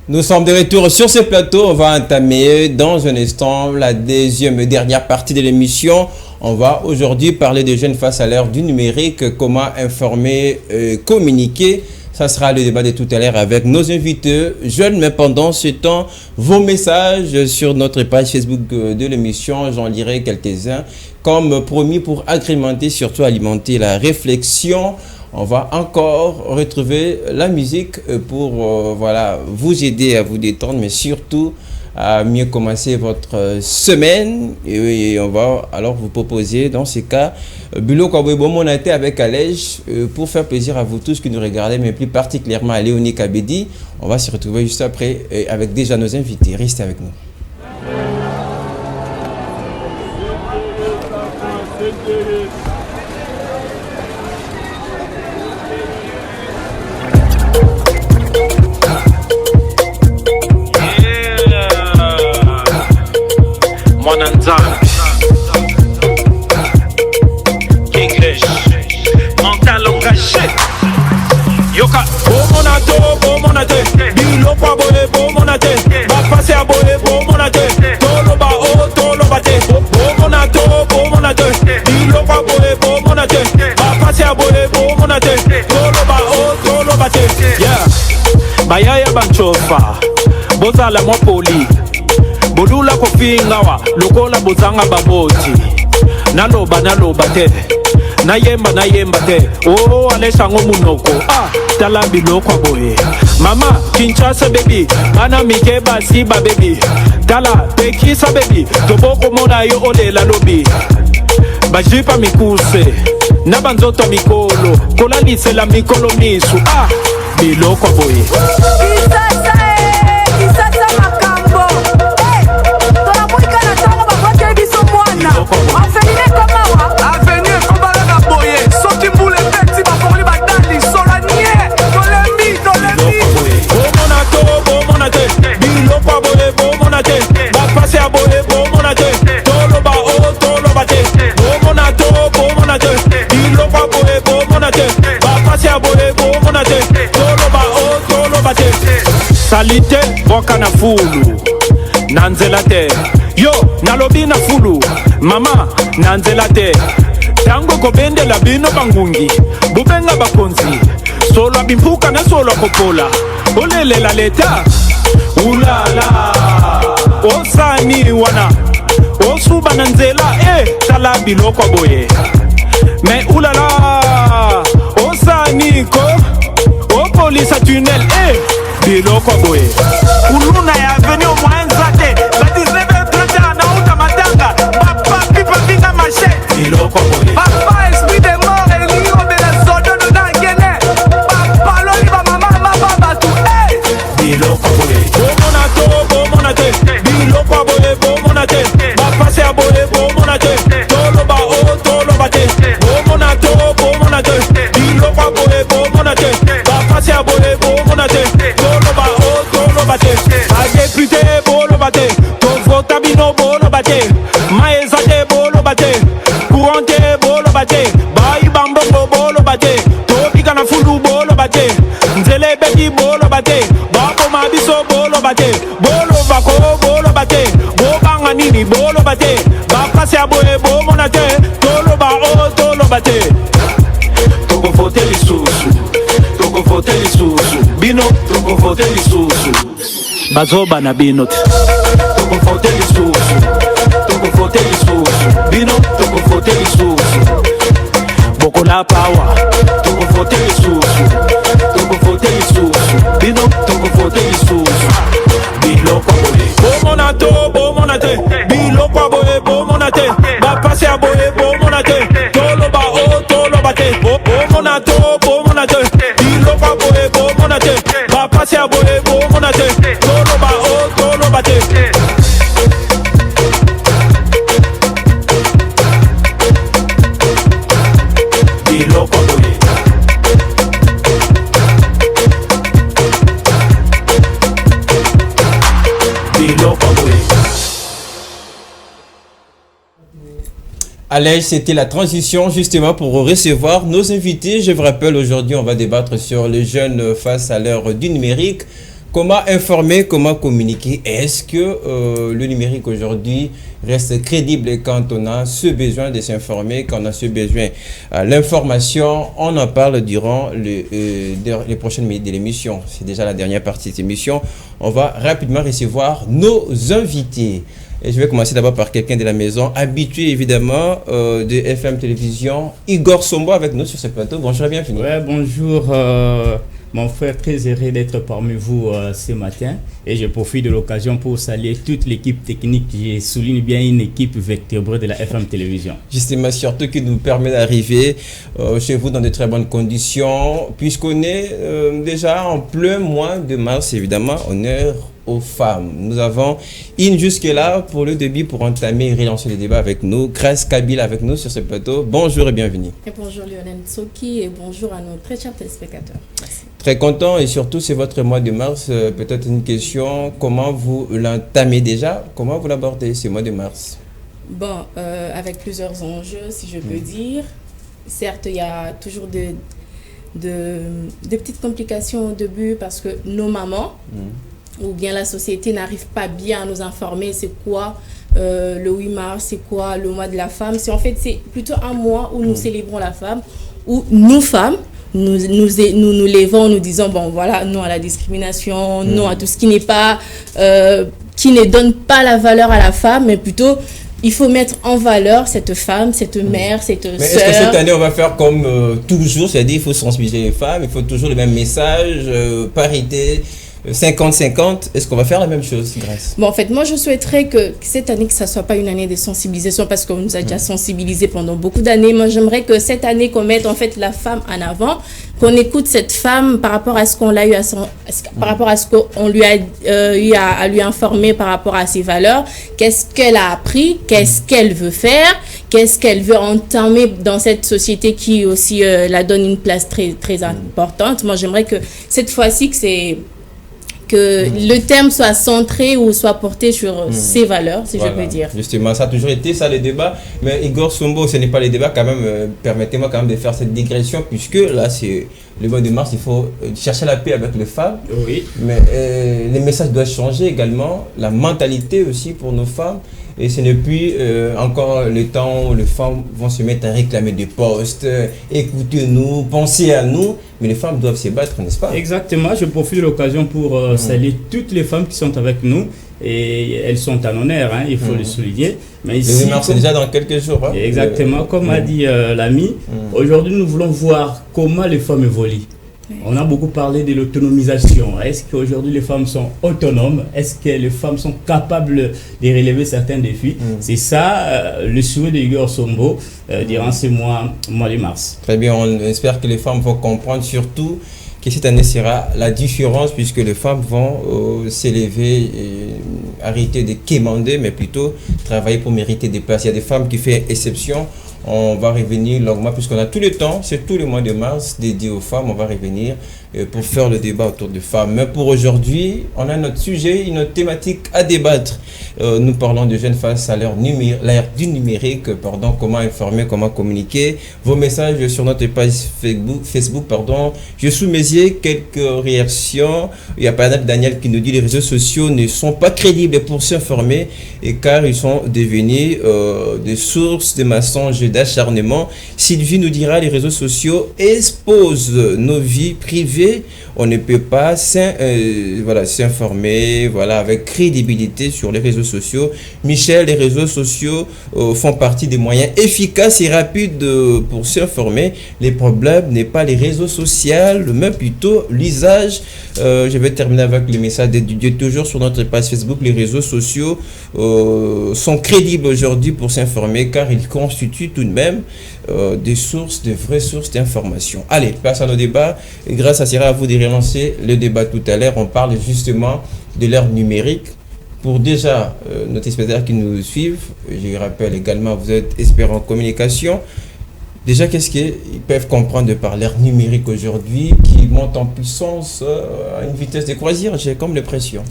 Nous sommes de retour sur ce plateau. On va entamer dans un instant la deuxième et dernière partie de l'émission. On va aujourd'hui parler des jeunes face à l'ère du numérique, comment informer, communiquer. Ça sera le débat de tout à l'heure avec nos invités jeunes. Mais pendant ce temps, vos messages sur notre page Facebook de l'émission, j'en lirai quelques-uns. Comme promis, pour agrémenter, surtout alimenter la réflexion. On va encore retrouver la musique pour voilà, vous aider à vous détendre, mais surtout à mieux commencer votre semaine. Et on va alors vous proposer, dans ces cas, Bulo Kwabwebo Monaté avec Alej pour faire plaisir à vous tous qui nous regardez, mais plus particulièrement à Léonie Kabedi. On va se retrouver juste après avec déjà nos invités. Restez avec nous. English, mental engagé. Yoka, bo monate, bilo kwa boye bo monate, ba passe a boye bo monate, tolo ba o tolo bate, bo monate, bilo kwa boye bo monate, ba passe a boye bo monate, tolo ba o tolo bate. Yeah, bayaya banchofa, boza la mo poli. Bolula kofinga wa lokola bozanga baboti naloba te nayemba te oh alesha ngomunoko tala biloko boye mama Kinshasa baby bana mike basi ba baby tala tekisa baby toboko mona yo olela lobi bajipa mikuse na banzoto mikolo kolalise la mikolo misu biloko boye Salite boka na fulu nanzela te yo nalobi na fulu mama nanzela te tango kobende la bino bangungi bubenga bakonzi solo bimpuka na solo kopola olele la leta ulala osani wana osuba nanzela tala biloko boye me ulala osani ko o police tunnel biloko boye uluna ya venu mwanzate badi rebe trata na uta matanga papa pipa vinga machete biloko boye papa esprit de mort et rio de la zone de nangene papa loli ba mama baba tu biloko boye bo monate biloko boye bo monate ba passe a boye bo monate tolo ba o tolo bate bo monate biloko boye bo monate ba passe a boye bo monate a député bolo bate, ton votabino bolo bate, maezate bolo bate, courante bolo bate, bayi bambongo bolo bate, tobika na fulu bolo bate, nzele beki bolo bate, bako mabiso bolo bate, bolo bako bolo bate, bobanga nini bolo bate, bakase aboye bo monate, tolo ba o tolo bate, toko vote lisusu, bino toko vote lisusu. Bazoba na bino toko fote lisusu bino toko fote lisusu boko la power toko fote lisusu bino toko fote lisusu biloko boye bo monate biloko boye bo monate ba passe a boye bo monate tolo ba o tolo bate bo monate biloko boye bo monate ba passe a boye bo monate tolo ba o tolo bate biloko boye Allez, c'était la transition justement pour recevoir nos invités. Je vous rappelle, aujourd'hui, on va débattre sur les jeunes face à l'ère du numérique. Comment informer, comment communiquer? Est-ce que le numérique aujourd'hui reste crédible quand on a ce besoin de s'informer, quand on a ce besoin l'information? On en parle durant les prochaines minutes de l'émission. C'est déjà la dernière partie de cette émission. On va rapidement recevoir nos invités. Et je vais commencer d'abord par quelqu'un de la maison, habitué évidemment de FM Télévision, Igor Sombo avec nous sur ce plateau. Bonjour et bienvenue. Ouais, bonjour mon frère, très heureux d'être parmi vous ce matin. Et je profite de l'occasion pour saluer toute l'équipe technique. Je souligne bien une équipe vertébrée de la FM Télévision. Justement, surtout qui nous permet d'arriver chez vous dans de très bonnes conditions, puisqu'on est déjà en plein mois de mars, évidemment, honneur aux femmes. Nous avons In jusque-là pour le début, pour entamer et relancer le débat avec nous. Grace Kabila avec nous sur ce plateau. Bonjour et bienvenue. Et bonjour Lionel Tsoki et bonjour à nos très chers téléspectateurs. Merci. Très content et surtout c'est votre mois de mars. Peut-être une question, comment vous l'entamez déjà? Comment vous l'abordez ce mois de mars? Bon, avec plusieurs enjeux si je peux dire. Certes, il y a toujours de petites complications au début parce que nos mamans ou bien la société n'arrive pas bien à nous informer c'est quoi le 8 mars, c'est quoi le mois de la femme. C'est plutôt un mois où nous célébrons la femme, où nous femmes, nous levons en nous disant bon voilà, non à la discrimination, non à tout ce qui n'est pas, qui ne donne pas la valeur à la femme, mais plutôt il faut mettre en valeur cette femme, cette mère, cette sœur. Est-ce que cette année on va faire comme toujours, c'est-à-dire il faut sensibiliser les femmes, il faut toujours le même message, parité, 50-50, est-ce qu'on va faire la même chose, Grace? Bon, en fait, moi, je souhaiterais que cette année, que ça ne soit pas une année de sensibilisation parce qu'on nous a déjà sensibilisés pendant beaucoup d'années. Moi, j'aimerais que cette année, qu'on mette en fait la femme en avant, qu'on écoute cette femme par rapport à ce qu'on l'a eu par rapport à ce qu'on lui a eu à lui informer par rapport à ses valeurs. Qu'est-ce qu'elle a appris? Qu'est-ce qu'elle veut faire? Qu'est-ce qu'elle veut entamer dans cette société qui aussi la donne une place très, très importante? Moi, j'aimerais que cette fois-ci, que le thème soit centré ou soit porté sur ses valeurs, si je peux dire. Justement, ça a toujours été ça le débat. Mais Igor Sombo, ce n'est pas le débat quand même. Permettez-moi quand même de faire cette digression, puisque là, c'est le mois de mars, il faut chercher la paix avec les femmes. Oui. Mais les messages doivent changer également, la mentalité aussi pour nos femmes. Et ce n'est plus encore le temps où les femmes vont se mettre à réclamer des postes, écoutez-nous, pensez à nous, mais les femmes doivent se battre, n'est-ce pas? Exactement, je profite de l'occasion pour saluer toutes les femmes qui sont avec nous, et elles sont en honneur, hein, il faut le souligner. Mais ici, c'est déjà dans quelques jours. Hein, exactement, comme a dit l'ami, aujourd'hui nous voulons voir comment les femmes évoluent. On a beaucoup parlé de l'autonomisation. Est-ce qu'aujourd'hui les femmes sont autonomes? Est-ce que les femmes sont capables de relever certains défis? C'est ça le souhait de Igor Sombo durant ce mois de mars. Très bien, on espère que les femmes vont comprendre surtout que cette année sera la différence puisque les femmes vont s'élever et arrêter de quémander, mais plutôt travailler pour mériter des places. Il y a des femmes qui font exception. On va revenir longuement puisqu'on a tout le temps, c'est tout le mois de mars dédié aux femmes. On va revenir pour faire le débat autour des femmes. Mais pour aujourd'hui, on a notre sujet, une thématique à débattre. Nous parlons de jeunes face à l'ère du numérique, comment informer, comment communiquer. Vos messages sur notre page Facebook, Je soumets quelques réactions. Il y a par exemple Daniel qui nous dit que les réseaux sociaux ne sont pas crédibles pour s'informer et car ils sont devenus des sources de mensonges et d'acharnement. Sylvie nous dira les réseaux sociaux exposent nos vies privées. On ne peut pas s'informer avec crédibilité sur les réseaux sociaux. Michel, les réseaux sociaux font partie des moyens efficaces et rapides pour s'informer. Les problèmes n'est pas les réseaux sociaux, mais plutôt l'usage. Je vais terminer avec le message de Dieu toujours sur notre page Facebook. Les réseaux sociaux sont crédibles aujourd'hui pour s'informer car ils constituent tout de même des vraies sources d'information. Allez, place à nos débats. Grâce à Syrah, à vous de relancer le débat tout à l'heure. On parle justement de l'ère numérique. Pour déjà nos téléspectateurs qui nous suivent, je rappelle également, vous êtes expert en communication. Déjà, qu'est-ce qu'ils peuvent comprendre de par l'ère numérique aujourd'hui qui monte en puissance à une vitesse de croisière? J'ai comme l'impression.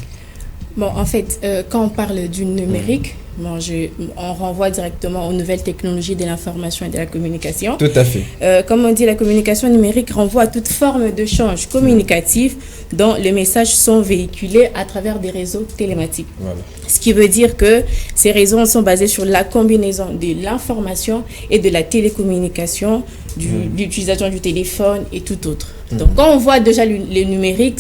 Bon, en fait, quand on parle du numérique, Bon, on renvoie directement aux nouvelles technologies de l'information et de la communication. Tout à fait. Comme on dit, la communication numérique renvoie à toute forme d'échange communicatif dont les messages sont véhiculés à travers des réseaux télématiques. Voilà. Ce qui veut dire que ces réseaux sont basés sur la combinaison de l'information et de la télécommunication, l'utilisation du téléphone et tout autre. Donc, quand on voit déjà le numérique,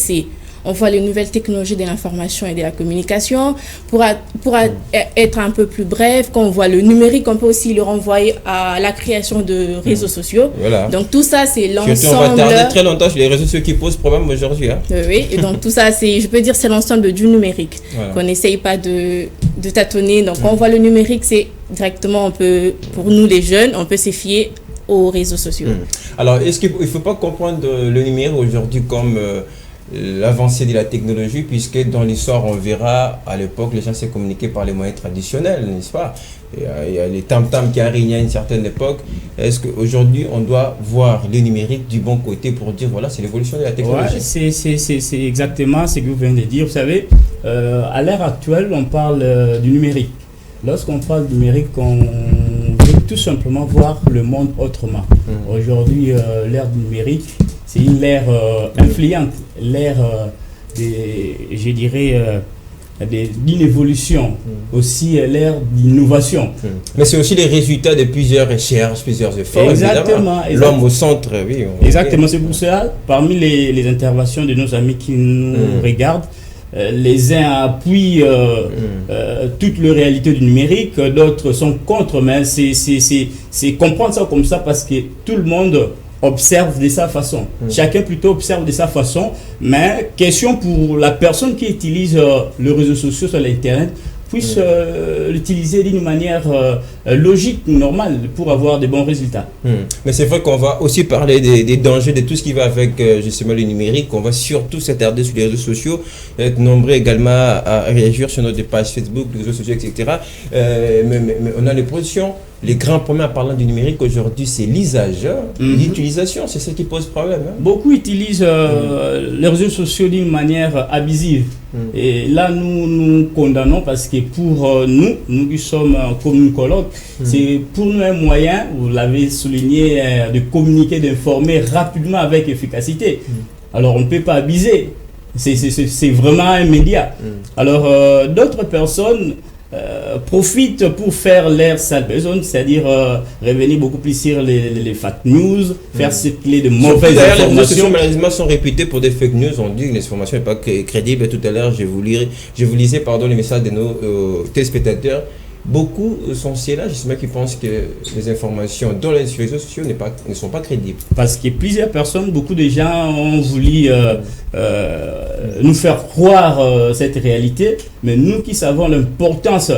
on voit les nouvelles technologies de l'information et de la communication. Pour être un peu plus bref, quand on voit le numérique, on peut aussi le renvoyer à la création de réseaux sociaux. Voilà. Donc tout ça, c'est l'ensemble... Surtout, on va tarder très longtemps sur les réseaux sociaux qui posent problème aujourd'hui. Hein. Oui, et donc tout ça, je peux dire, c'est l'ensemble du numérique. Voilà. Qu'on n'essaye pas de tâtonner. Donc quand on voit le numérique, c'est directement, pour nous les jeunes, on peut se fier aux réseaux sociaux. Alors, est-ce qu'il ne faut pas comprendre le numérique aujourd'hui comme... l'avancée de la technologie, puisque dans l'histoire, on verra, à l'époque, les gens s'est communiqués par les moyens traditionnels, n'est-ce pas? Il y a les tam-tams qui a régné à une certaine époque. Est-ce qu'aujourd'hui, on doit voir le numérique du bon côté pour dire, voilà, c'est l'évolution de la technologie? Ouais, c'est exactement ce que vous venez de dire. Vous savez, à l'ère actuelle, on parle du numérique. Lorsqu'on parle du numérique, on veut tout simplement voir le monde autrement. Aujourd'hui, l'ère du numérique, c'est une ère influente, l'ère, je dirais, d'une évolution, aussi l'ère d'innovation. Mais c'est aussi les résultats de plusieurs recherches, plusieurs efforts. Exactement. L'homme au centre, oui. Exactement, c'est pour ça, parmi les interventions de nos amis qui nous regardent, les uns appuient toute la réalité du numérique, d'autres sont contre, mais c'est comprendre ça comme ça parce que tout le monde observe de sa façon. Chacun plutôt observe de sa façon, mais question pour la personne qui utilise les réseaux sociaux sur l'internet puisse l'utiliser d'une manière logique, normale, pour avoir de bons résultats. Mais c'est vrai qu'on va aussi parler des dangers, de tout ce qui va avec justement le numérique. On va surtout s'attarder sur les réseaux sociaux, être nombreux également à réagir sur notre page Facebook, les réseaux sociaux, etc. Mais on a l'impression, les grands problèmes en parlant du numérique aujourd'hui, c'est l'usage, l'utilisation, c'est ce qui pose problème. Beaucoup utilisent les réseaux sociaux d'une manière abusive. Et là, nous condamnons parce que pour nous qui sommes communicologues, c'est pour nous un moyen, vous l'avez souligné, de communiquer, d'informer rapidement avec efficacité. Alors, on ne peut pas abuser. C'est vraiment un média. Alors, d'autres personnes profitent pour faire leur sale besogne, c'est-à-dire revenir beaucoup plus sur les fake news, faire circuler de mauvaises informations. Les réseaux sociaux, malheureusement, sont réputés pour des fake news. On dit que l'information n'est pas crédible. Tout à l'heure, je vous lisais les messages de nos téléspectateurs. Beaucoup sont ceux-là justement qui pensent que les informations dans les réseaux sociaux ne sont pas crédibles. Parce que plusieurs personnes, beaucoup de gens ont voulu nous faire croire cette réalité, mais nous qui savons l'importance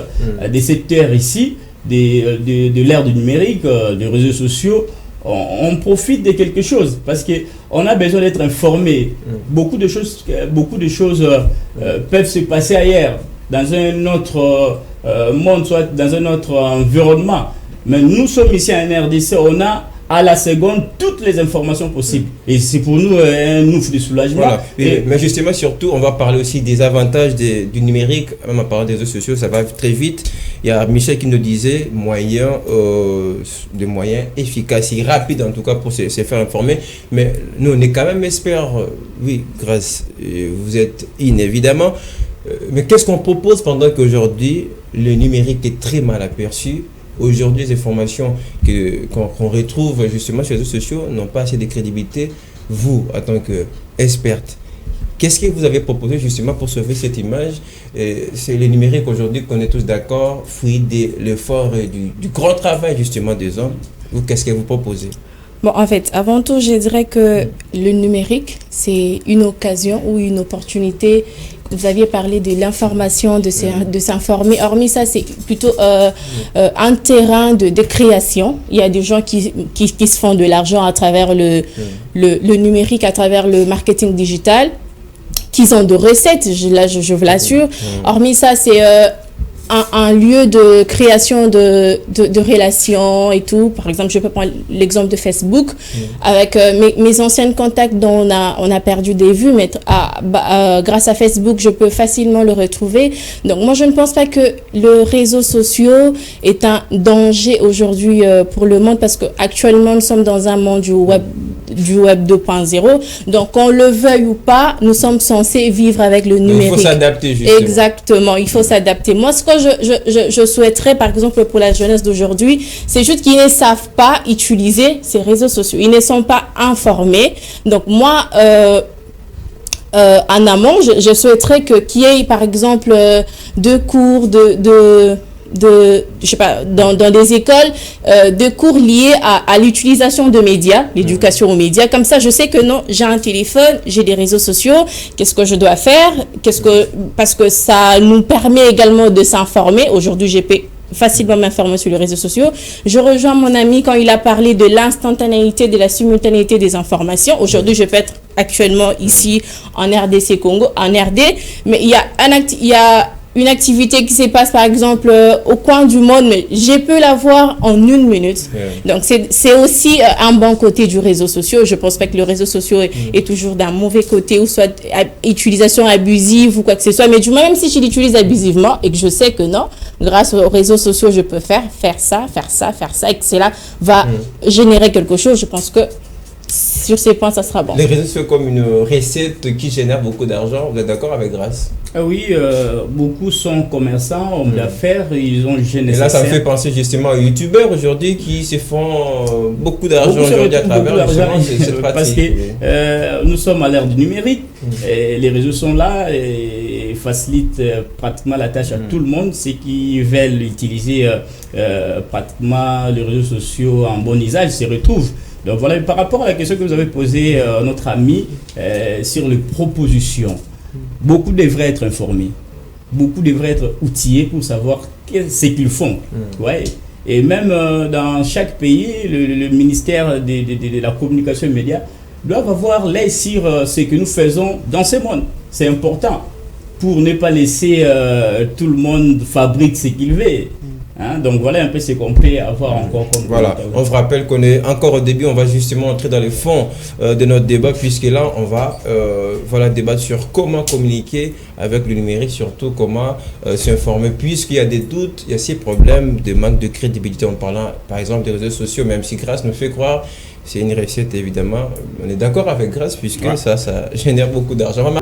des secteurs ici, de l'ère du numérique, des réseaux sociaux, on profite de quelque chose parce qu'on a besoin d'être informé. Beaucoup de choses peuvent se passer ailleurs, dans un autre monde, soit dans un autre environnement. Mais nous sommes ici en RDC, on a à la seconde toutes les informations possibles. Et c'est pour nous un ouf de soulagement. Voilà. Mais justement, surtout, on va parler aussi des avantages du numérique. Même en parlant des réseaux sociaux, ça va très vite. Il y a Michel qui nous disait des moyens efficaces et rapides, en tout cas, pour se faire informer. Mais nous, on est quand même experts. Oui, grâce. Vous êtes évidemment. Mais qu'est-ce qu'on propose pendant qu'aujourd'hui, le numérique est très mal aperçu? Aujourd'hui, les informations qu'on retrouve justement sur les réseaux sociaux n'ont pas assez de crédibilité. Vous, en tant qu'experte, qu'est-ce que vous avez proposé justement pour sauver cette image? C'est le numérique aujourd'hui qu'on est tous d'accord, fruit de l'effort et du grand travail justement des hommes. Vous, qu'est-ce que vous proposez? Bon, en fait, avant tout, je dirais que le numérique, c'est une occasion ou une opportunité. Vous aviez parlé de l'information, de s'informer. Hormis ça, c'est plutôt un terrain de création. Il y a des gens qui se font de l'argent à travers le numérique, à travers le marketing digital, qui ont de recettes, je vous l'assure. Hormis ça, c'est un lieu de création de relations et tout. Par exemple, je peux prendre l'exemple de Facebook. Avec mes anciens contacts dont on a perdu des vues, mais grâce à Facebook, je peux facilement le retrouver. Donc, moi, je ne pense pas que le réseau social est un danger aujourd'hui pour le monde, parce qu'actuellement, nous sommes dans un monde du web 2.0. Donc, qu'on le veuille ou pas, nous sommes censés vivre avec le numérique. Il faut s'adapter, justement. Exactement, il faut s'adapter. Moi, ce que je souhaiterais, par exemple, pour la jeunesse d'aujourd'hui, c'est juste qu'ils ne savent pas utiliser ces réseaux sociaux. Ils ne sont pas informés. Donc, moi, en amont, je souhaiterais qu'il y ait, par exemple, 2 cours je sais pas, dans des écoles, 2 cours liés à l'utilisation de médias, l'éducation aux médias. Comme ça, je sais que non, j'ai un téléphone, j'ai des réseaux sociaux, qu'est-ce que je dois faire, parce que ça nous permet également de s'informer. Aujourd'hui, j'ai facilement m'informer sur les réseaux sociaux. Je rejoins mon ami quand il a parlé de l'instantanéité, de la simultanéité des informations. Aujourd'hui, je peux être actuellement ici en RDC Congo, en RD, mais il y a une activité qui se passe par exemple au coin du monde, mais je peux la voir en 1 minute. Donc c'est aussi un bon côté du réseau social. Je pense pas que le réseau social est toujours d'un mauvais côté, ou soit utilisation abusive ou quoi que ce soit. Mais du moins, même si je l'utilise abusivement et que je sais que non, grâce aux réseaux sociaux, je peux faire ça, et que cela va générer quelque chose. Je pense que sur ces points, ça sera bon. Les réseaux sociaux comme une recette qui génère beaucoup d'argent. Vous êtes d'accord avec Grace? Oui, beaucoup sont commerçants, hommes d'affaires, ils ont généré. Et là, ça me fait penser justement aux youtubeurs aujourd'hui qui se font beaucoup d'argent aujourd'hui à travers cette pratique. Parce que nous sommes à l'ère du numérique, et les réseaux sont là et facilitent pratiquement la tâche à tout le monde. Ceux qui veulent utiliser pratiquement les réseaux sociaux en bon usage se retrouvent. Donc voilà, par rapport à la question que vous avez posée à notre ami sur les propositions, beaucoup devraient être informés, beaucoup devraient être outillés pour savoir ce qu'ils font. Ouais. Et même dans chaque pays, le ministère de la communication et des médias doivent avoir l'œil sur ce que nous faisons dans ce monde. C'est important pour ne pas laisser tout le monde fabriquer ce qu'il veut. Hein, donc voilà un peu ce qu'on peut avoir encore comme... Voilà, on vous rappelle qu'on est encore au début, on va justement entrer dans le fond de notre débat, puisque là on va débattre sur comment communiquer avec le numérique, surtout comment s'informer, puisqu'il y a des doutes, il y a ces problèmes de manque de crédibilité en parlant par exemple des réseaux sociaux, même si Grace nous fait croire c'est une recette évidemment. On est d'accord avec Grace puisque ça génère beaucoup d'argent.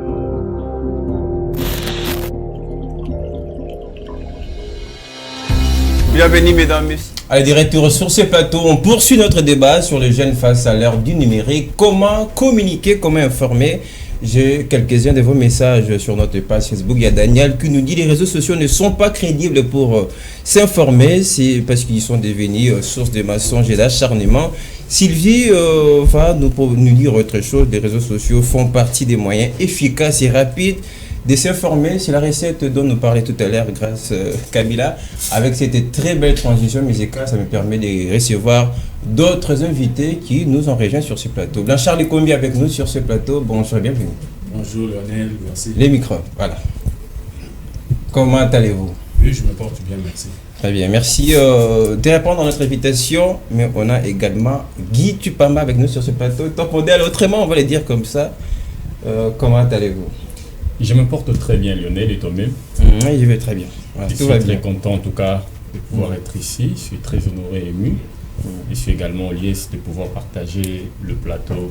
Bienvenue mesdames, messieurs. Allez, directeur, sur ce plateau, on poursuit notre débat sur les jeunes face à l'ère du numérique. Comment communiquer, comment informer? J'ai quelques-uns de vos messages sur notre page Facebook. Il y a Daniel qui nous dit que les réseaux sociaux ne sont pas crédibles pour s'informer. C'est parce qu'ils sont devenus source de mensonges et d'acharnement. Sylvie va nous dire autre chose. Les réseaux sociaux font partie des moyens efficaces et rapides de s'informer. C'est la recette dont nous parlait tout à l'heure grâce Kabila. Avec cette très belle transition musicale, ça me permet de recevoir d'autres invités qui nous ont rejoints sur ce plateau. Blanchard Lecombi avec nous sur ce plateau. Bonjour, bienvenue. Bonjour Lionel, merci. Les micros, voilà. Comment allez-vous? Oui, je me porte bien, merci. Très bien, merci de répondre à notre invitation. Mais on a également Guy Tupamba avec nous sur ce plateau. Top modèle, autrement, on va le dire comme ça. Comment allez-vous? Je me porte très bien, Lionel, et toi-même? Oui, je vais très bien. Voilà, je suis très content, en tout cas, de pouvoir être ici. Je suis très honoré et ému. Je suis également lié de pouvoir partager le plateau.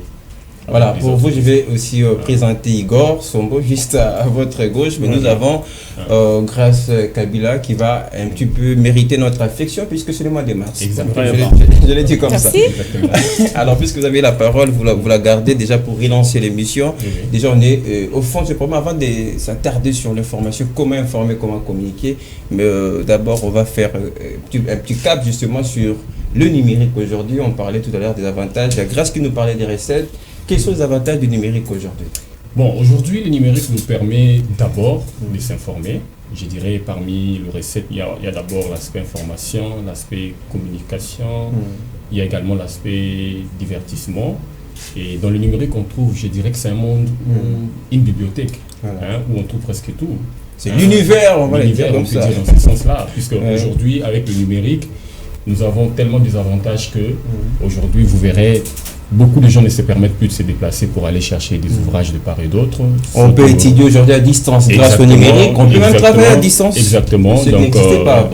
Voilà, pour vous, je vais aussi présenter Igor Sombo, juste à votre gauche. Mais nous avons Grace Kabila qui va un petit peu mériter notre affection puisque c'est le mois de mars. Exactement. Je l'ai dit comme Merci. Ça. Alors, puisque vous avez la parole, vous la gardez déjà pour relancer l'émission. Déjà, on est au fond de ce problème. Avant de s'attarder sur l'information, comment informer, comment communiquer. Mais d'abord, on va faire un petit cap justement sur le numérique aujourd'hui. On parlait tout à l'heure des avantages. Il y a Grace qui nous parlait des recettes. Quels sont les avantages du numérique aujourd'hui? Bon, aujourd'hui, le numérique nous permet d'abord de s'informer. Je dirais parmi les recettes, il y a d'abord l'aspect information, l'aspect communication, il y a également l'aspect divertissement. Et dans le numérique, on trouve, je dirais que c'est un monde, une bibliothèque, où on trouve presque tout. C'est l'univers, on va le dire comme ça. Dans ce sens-là, puisque aujourd'hui, avec le numérique, nous avons tellement des avantages que aujourd'hui, vous verrez, beaucoup de gens ne se permettent plus de se déplacer pour aller chercher des ouvrages de part et d'autre. On peut étudier aujourd'hui à distance grâce au numérique. On peut même travailler à distance. Exactement. Donc,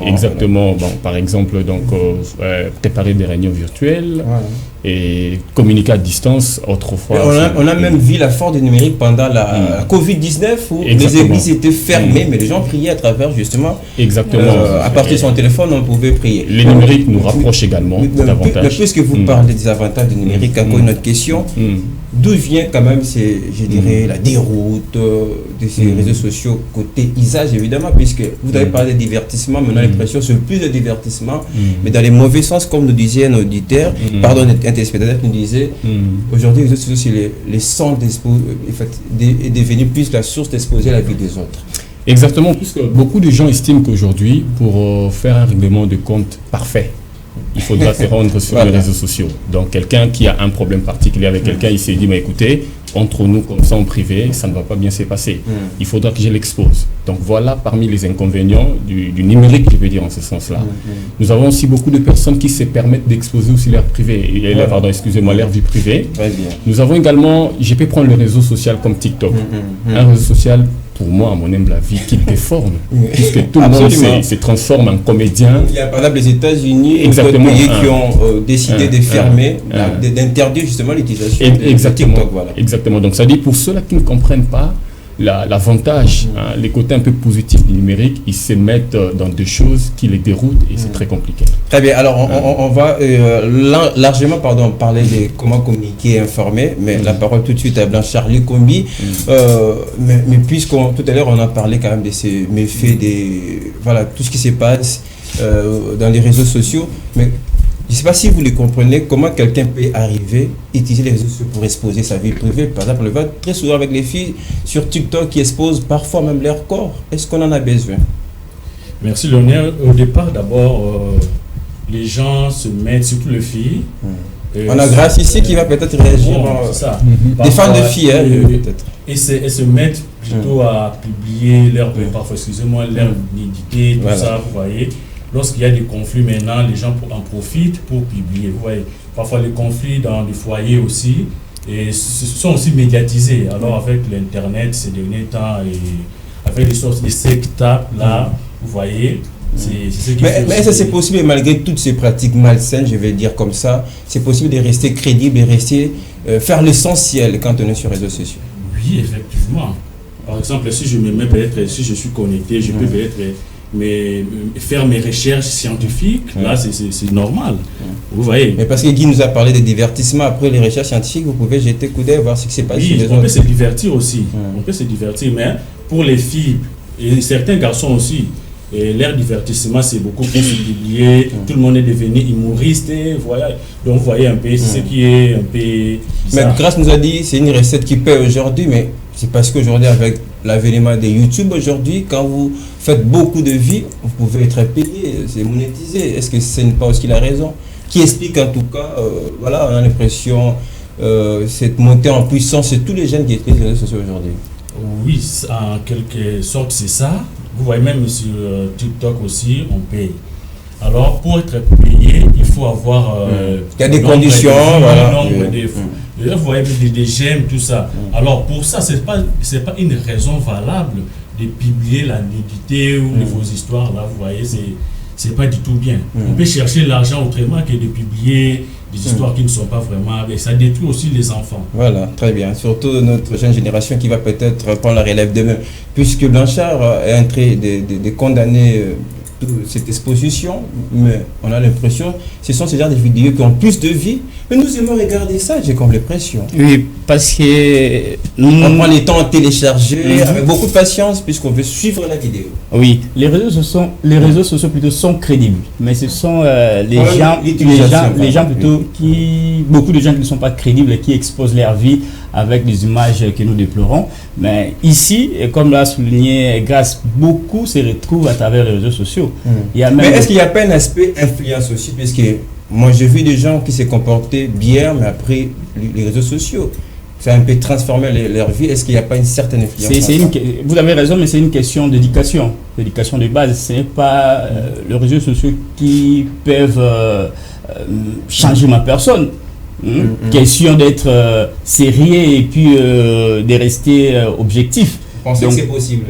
exactement. Bon, par exemple, donc préparer des réunions virtuelles et communiquer à distance autrefois. On a même vu la force du numérique pendant la Covid-19 où les églises étaient fermées, mais les gens priaient à travers justement. Exactement. À partir de son téléphone, on pouvait prier. Le numérique nous rapproche également davantage. Mais puisque vous parlez des avantages du numérique, encore une autre question. D'où vient quand même, je dirais, la déroute de ces réseaux sociaux côté usage, évidemment, puisque vous avez parlé de divertissement, maintenant l'impression c'est plus de divertissement, mais dans les mauvais sens, comme nous disait un auditeur, pardon, un téléspectateur qui nous disait, aujourd'hui les réseaux sociaux, c'est les centres est devenu plus la source d'exposer la vie des autres. Exactement, puisque beaucoup de gens estiment qu'aujourd'hui, pour faire un règlement de compte parfait, il faudra se rendre sur les réseaux sociaux. Donc quelqu'un qui a un problème particulier avec quelqu'un, il s'est dit, mais écoutez, entre nous comme ça en privé, ça ne va pas bien se passer. Il faudra que je l'expose. Donc voilà parmi les inconvénients du numérique, je veux dire en ce sens-là. Nous avons aussi beaucoup de personnes qui se permettent d'exposer aussi leur privé, pardon, excusez-moi, leur vie privée. Nous avons également, je peux prendre le réseau social comme TikTok. Un réseau social, pour moi, à mon humble avis, qui déforme, puisque tout le monde se transforme en comédien. Il y a par exemple les États-Unis, d'autres pays qui ont décidé de fermer, d'interdire justement l'utilisation de TikTok. Voilà. Exactement. Donc ça dit pour ceux-là qui ne comprennent pas l'avantage, les côtés un peu positifs du numérique, ils se mettent dans des choses qui les déroutent et c'est très compliqué. Très bien. Alors on va largement parler de comment communiquer et informer, mais la parole tout de suite à Blanchard Lukombi. Mais puisqu'on tout à l'heure on a parlé quand même de ces méfaits, tout ce qui se passe dans les réseaux sociaux, mais je ne sais pas si vous le comprenez, comment quelqu'un peut arriver à utiliser les réseaux sociaux pour exposer sa vie privée. Par exemple, on le voit très souvent avec les filles sur TikTok qui exposent parfois même leur corps. Est-ce qu'on en a besoin? Merci Lionel. Au départ, d'abord, les gens se mettent, surtout les filles. On a Grâce ici qui va peut-être réagir. C'est ça. Des fans de filles, peut-être. Et se mettent plutôt à publier leur, parfois, excusez-moi, leur nudité, tout ça, vous voyez. Lorsqu'il y a des conflits maintenant, les gens en profitent pour publier. Vous voyez, parfois les conflits dans les foyers aussi, et sont aussi médiatisés. Alors avec l'Internet ces derniers temps, et avec les sources de sectables, là, vous voyez, c'est ce qui fait. Mais ça c'est possible, malgré toutes ces pratiques malsaines, je vais dire comme ça, c'est possible de rester crédible et rester, faire l'essentiel quand on est sur les réseaux sociaux. Oui, effectivement. Par exemple, si je me mets peut-être, si je suis connecté, je peux peut-être... mais faire mes recherches scientifiques, là, c'est normal. Vous voyez. Mais parce que Guy nous a parlé de divertissement, après les recherches scientifiques, vous pouvez jeter coup d'œil, voir ce qui s'est passé. Oui, on peut se divertir aussi. On peut se divertir, mais pour les filles et certains garçons aussi, leur divertissement, c'est beaucoup plus publié. Tout le monde est devenu humoriste. Voilà. Donc, vous voyez un peu, c'est ce qui est un peu bizarre. Mais Grâce nous a dit, c'est une recette qui paie aujourd'hui, mais c'est parce qu'aujourd'hui, avec l'avènement de YouTube, aujourd'hui, quand vous faites beaucoup de vues, vous pouvez être payé, c'est monétisé. Est-ce que ce n'est pas aussi la raison qui explique en tout cas, voilà, on a l'impression, cette montée en puissance de tous les jeunes qui utilisent les réseaux sociaux aujourd'hui? Oui, en quelque sorte, c'est ça. Vous voyez, même sur TikTok aussi, on paye. Alors, pour être payé, il faut avoir... il y a des conditions, voilà. Vous voyez, des j'aime, tout ça. Alors, pour ça, ce n'est pas une raison valable de publier la nudité ou vos histoires, là, vous voyez, c'est pas du tout bien. On peut chercher l'argent autrement que de publier des histoires qui ne sont pas vraiment... Et ça détruit aussi les enfants. Voilà, très bien. Surtout notre jeune génération qui va peut-être prendre la relève demain. Puisque Blanchard est en train de condamner cette exposition, mais on a l'impression ce sont ces genres de vidéos qui ont plus de vie. Mais nous aimons regarder ça, j'ai comme l'impression. Oui, parce que... on prend les temps à télécharger avec beaucoup de patience puisqu'on veut suivre la vidéo. Oui, les réseaux sociaux plutôt sont crédibles, mais ce sont les gens plutôt beaucoup de gens qui ne sont pas crédibles et qui exposent leur vie avec des images que nous déplorons. Mais ici, comme l'a souligné Grâce, beaucoup se retrouvent à travers les réseaux sociaux. Mais est-ce qu'il n'y a pas un aspect influence aussi, puisque moi j'ai vu des gens qui se comportaient bien, mais après les réseaux sociaux, faire un peu transformer leur vie? Est-ce qu'il n'y a pas une certaine influence? Vous avez raison, mais c'est une question d'éducation de base. Ce n'est pas les réseaux sociaux qui peuvent changer ma personne. Question d'être sérieux et puis de rester objectif. Vous pensez que c'est possible?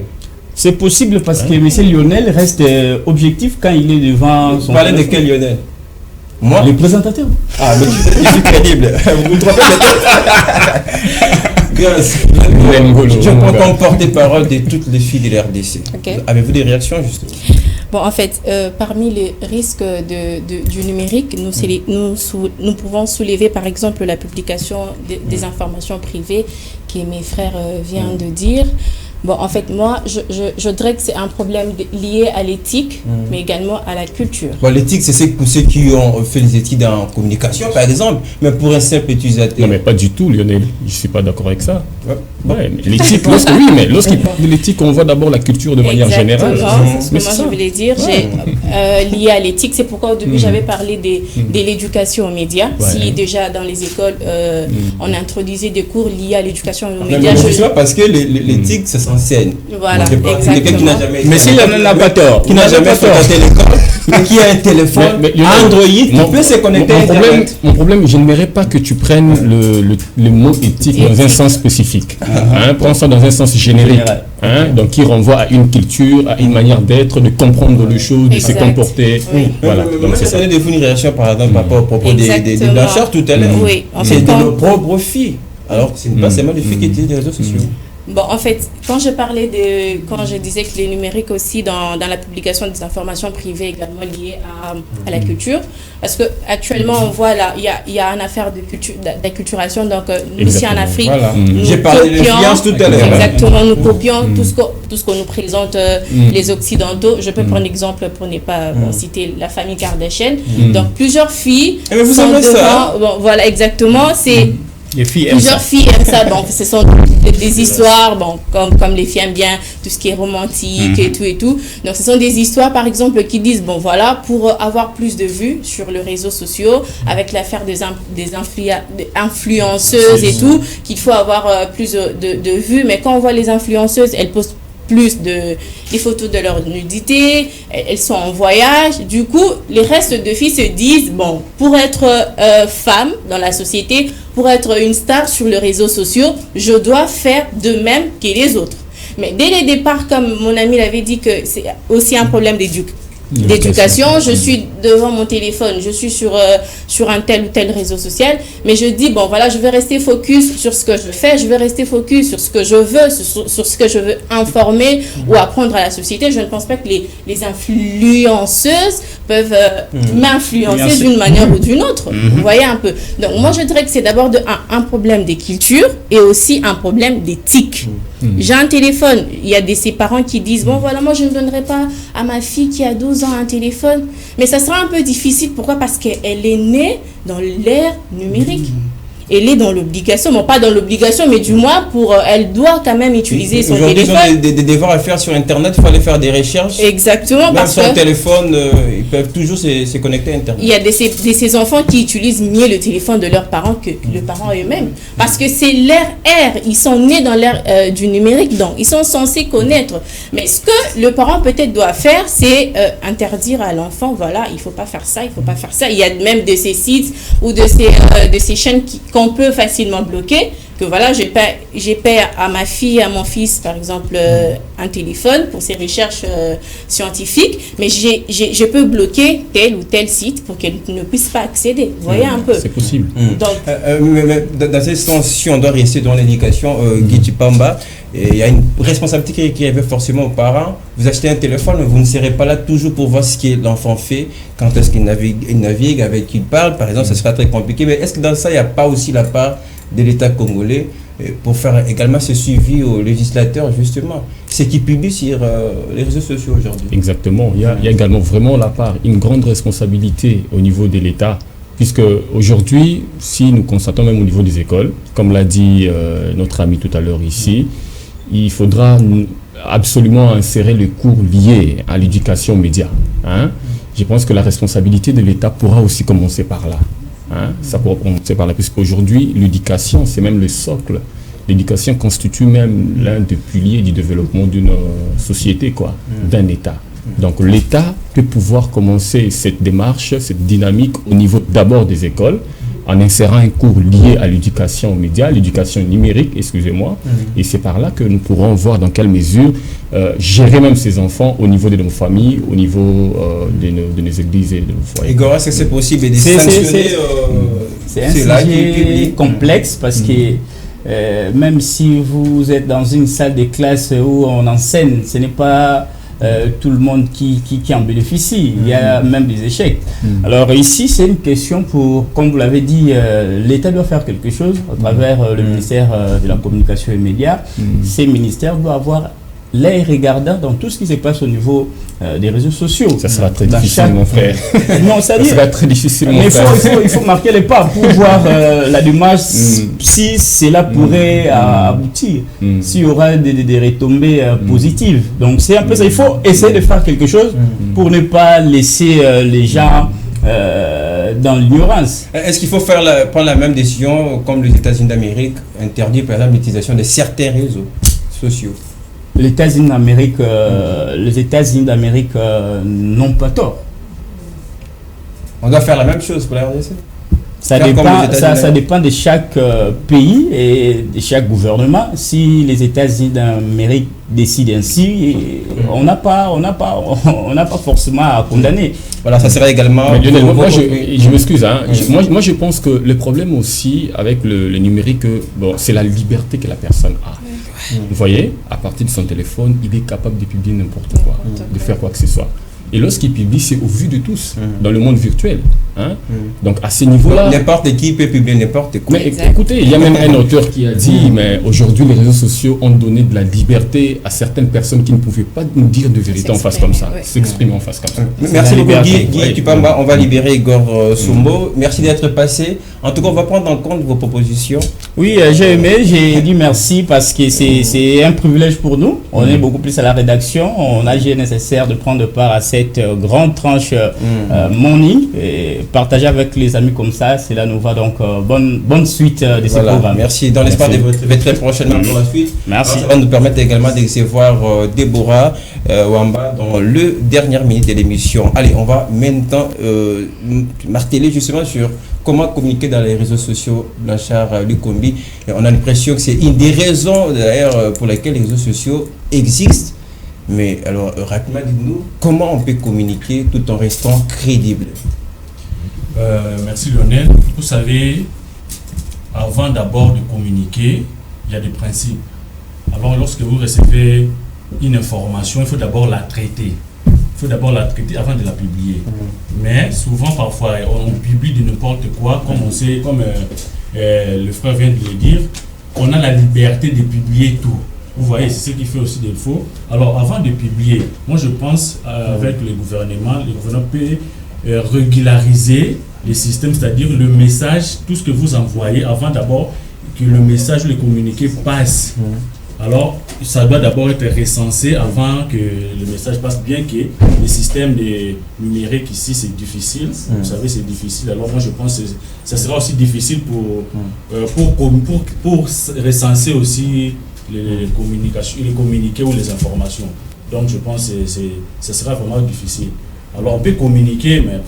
C'est possible parce que M. Lionel reste objectif quand il est devant son... Vous parlez de quel Lionel? Moi? Les présentateurs. Ah, mais je suis crédible. Vous me trompez peut-être. Je prends comme porte-parole de toutes les filles de l'RDC. Okay. Avez-vous des réactions, justement? Bon, en fait, parmi les risques du numérique, nous pouvons soulever par exemple la publication des informations privées que mes frères viennent de dire. Bon, en fait, moi, je dirais que c'est un problème lié à l'éthique, mais également à la culture. Bon, l'éthique, c'est pour ceux qui ont fait les études en communication, par exemple, mais pour un simple utilisateur. Non, mais pas du tout, Lionel. Je ne suis pas d'accord avec ça. Ouais, l'éthique, lorsqu'il parle de l'éthique, on voit d'abord la culture de manière générale. C'est ce que moi je voulais dire. Lié à l'éthique, c'est pourquoi au début j'avais parlé de l'éducation aux médias. Si déjà dans les écoles, on introduisait des cours liés à l'éducation aux médias. Je sais pas, parce que l'éthique, ça s'enseigne. Voilà, exactement. Mais s'il n'a pas tort, qui n'a jamais fait un téléphone, mais qui a un téléphone Android, qui peut se connecter à Internet. Mon problème, je n'aimerais pas que tu prennes le mot éthique dans un sens spécifique. Prends ça dans un sens générique. Donc, qui renvoie à une culture, à une manière d'être, de comprendre les choses, de se comporter. Voilà. Donc, c'est ça. Vous une réaction, par exemple, par rapport au propos des blancheurs tout à l'heure. C'est de nos propres filles. Alors, ce n'est pas seulement les filles qui utilisent les réseaux sociaux. Bon, en fait, quand je disais que les numériques aussi dans la publication des informations privées également liées à la culture, parce que actuellement on voit là, il y a une affaire d'acculturation, donc nous ici en Afrique, j'ai parlé de l'influence tout à l'heure. Exactement, nous copions tout ce qu'on nous présente les Occidentaux. Je peux prendre exemple pour ne pas citer la famille Kardashian. Donc plusieurs filles vous aimez ça, bon, voilà, exactement, c'est plusieurs filles aiment ça. Donc ce sont des histoires, bon, comme les filles aiment bien tout ce qui est romantique et tout. Donc ce sont des histoires par exemple qui disent bon voilà, pour avoir plus de vues sur les réseaux sociaux, avec l'affaire des influenceuses et tout, qu'il faut avoir plus de vues. Mais quand on voit les influenceuses, elles postent plus des photos de leur nudité, elles sont en voyage. Du coup, les restes de filles se disent, bon, pour être femme dans la société, pour être une star sur les réseaux sociaux, je dois faire de même que les autres. Mais dès le départ, comme mon ami l'avait dit, que c'est aussi un problème d'éducation. Je suis devant mon téléphone, je suis sur un tel ou tel réseau social, mais je dis bon voilà, je vais rester focus sur ce que je fais, je vais rester focus sur ce que je veux, sur ce que je veux informer ou apprendre à la société. Je ne pense pas que les influenceuses peuvent m'influencer d'une manière ou d'une autre. Vous voyez un peu. Donc moi je dirais que c'est d'abord un problème de culture et aussi un problème d'éthique. J'ai un téléphone, il y a ces parents qui disent bon voilà, moi je ne donnerai pas à ma fille qui a 12 ans un téléphone, mais ça sera un peu difficile. Pourquoi? Parce qu'elle est née dans l'ère numérique. Elle est dans l'obligation, bon pas dans l'obligation, mais du moins elle doit quand même utiliser son téléphone. Aujourd'hui, ils ont des devoirs à faire sur Internet, il faut aller faire des recherches. Exactement. Même sur téléphone, ils peuvent toujours se connecter à Internet. Il y a ces enfants qui utilisent mieux le téléphone de leurs parents que les parents eux-mêmes. Parce que c'est l'ère R, ils sont nés dans l'ère du numérique, donc ils sont censés connaître. Mais ce que le parent peut-être doit faire, c'est interdire à l'enfant, voilà, il ne faut pas faire ça, il ne faut pas faire ça. Il y a même de ces sites ou de ces chaînes qu'on peut facilement bloquer, que voilà, je paie à ma fille, à mon fils par exemple un téléphone pour ses recherches scientifiques, mais je peux bloquer tel ou tel site pour qu'elle ne puisse pas accéder. Vous voyez un peu. C'est possible. Donc, dans ce sens, si on doit rester dans l'éducation, Guy Pamba, il y a une responsabilité qui revient forcément aux parents. Vous achetez un téléphone, mais vous ne serez pas là toujours pour voir ce que l'enfant fait, quand est-ce qu'il navigue, avec qui il parle, par exemple, ça sera très compliqué. Mais est-ce que dans ça, il n'y a pas aussi la part de l'État congolais pour faire également ce suivi aux législateurs, justement, ce qui publie sur les réseaux sociaux aujourd'hui? Exactement. Il y a également vraiment la part, une grande responsabilité au niveau de l'État, puisque aujourd'hui, si nous constatons même au niveau des écoles, comme l'a dit notre ami tout à l'heure ici, il faudra absolument insérer les cours liés à l'éducation aux médias. Je pense que la responsabilité de l'État pourra aussi commencer par là. Hein? Ça pourra commencer par là, puisqu'aujourd'hui, l'éducation, c'est même le socle. L'éducation constitue même l'un des piliers du développement d'une société, quoi, d'un État. Donc l'État peut pouvoir commencer cette démarche, cette dynamique au niveau d'abord des écoles, en insérant un cours lié à l'éducation aux médias, l'éducation numérique, excusez-moi, et c'est par là que nous pourrons voir dans quelle mesure gérer même ces enfants au niveau de nos familles, au niveau de nos églises et de nos foyers. Igor, est-ce que c'est possible de sanctionner c'est un sujet complexe parce que même si vous êtes dans une salle de classe où on enseigne, ce n'est pas tout le monde qui en bénéficie. Il y a même des échecs. Alors ici, c'est une question pour, comme vous l'avez dit, l'État doit faire quelque chose à travers le ministère de la Communication et des Médias. Ces ministères doivent avoir l'œil regardant dans tout ce qui se passe au niveau des réseaux sociaux. Ça sera très difficile, mon frère. Non, ça sera très difficile, mon frère. Mais il faut marquer les pas pour voir la démarche, si cela pourrait aboutir, s'il y aura des retombées positives. Donc c'est un peu ça. Il faut essayer de faire quelque chose pour ne pas laisser les gens dans l'ignorance. Est-ce qu'il faut prendre la même décision comme les États-Unis d'Amérique, interdire par exemple l'utilisation de certains réseaux sociaux? Les États-Unis d'Amérique n'ont pas tort. On doit faire la même chose pour la RDC. Ça dépend de chaque pays et de chaque gouvernement. Si les États-Unis d'Amérique décident ainsi, on n'a pas forcément à condamner. Voilà, ça serait également. Mais Lionel, moi je m'excuse. Hein. Moi je pense que le problème aussi avec le numérique, c'est la liberté que la personne a. Vous voyez, à partir de son téléphone, il est capable de publier n'importe quoi, de faire quoi que ce soit. Et lorsqu'il publie, c'est au vu de tous, dans le monde virtuel. Hein? Donc à ce niveau-là... N'importe qui peut publier n'importe quoi. Mais écoutez, il y a même un auteur qui a dit, mais aujourd'hui les réseaux sociaux ont donné de la liberté à certaines personnes qui ne pouvaient pas nous dire de vérité en face comme ça, s'exprimer en face comme ça. Merci beaucoup Guy Tupamba, on va libérer Igor Sombo. Merci d'être passé. En tout cas, on va prendre en compte vos propositions. Oui, j'ai aimé, j'ai dit merci parce que c'est un privilège pour nous. On est beaucoup plus à la rédaction, on a jugé nécessaire de prendre part à cette grande tranche morning et partager avec les amis comme ça, cela nous va donc bonne suite de ces programmes. Merci, dans l'espoir de vous retrouver très prochainement pour la suite. Merci. Ça va nous permettre également de recevoir Déborah Wamba dans le dernière minute de l'émission. Allez, on va maintenant marteler justement sur comment communiquer dans les réseaux sociaux, Blanchard Lukombi. Et on a l'impression que c'est une des raisons d'ailleurs pour lesquelles les réseaux sociaux existent. Mais alors, rapidement, dites-nous, comment on peut communiquer tout en restant crédible? Merci Lionel. Vous savez, avant d'abord de communiquer, il y a des principes. Alors, lorsque vous recevez une information, il faut d'abord la traiter. Il faut d'abord la traiter avant de la publier. Mais souvent, parfois, on publie de n'importe quoi, comme on sait, comme le frère vient de le dire, on a la liberté de publier tout. Vous voyez, c'est ce qui fait aussi des faux. Alors, avant de publier, moi je pense avec le gouvernement peut régulariser les systèmes, c'est-à-dire le message, tout ce que vous envoyez, avant d'abord que le message, le communiqué passe. Alors, ça doit d'abord être recensé avant que le message passe, bien que le système numérique ici, c'est difficile. Vous savez, c'est difficile. Alors, moi, je pense que ça sera aussi difficile pour recenser aussi les communications, les communiqués ou les informations. Donc je pense que ce sera vraiment difficile. Alors on peut communiquer, mais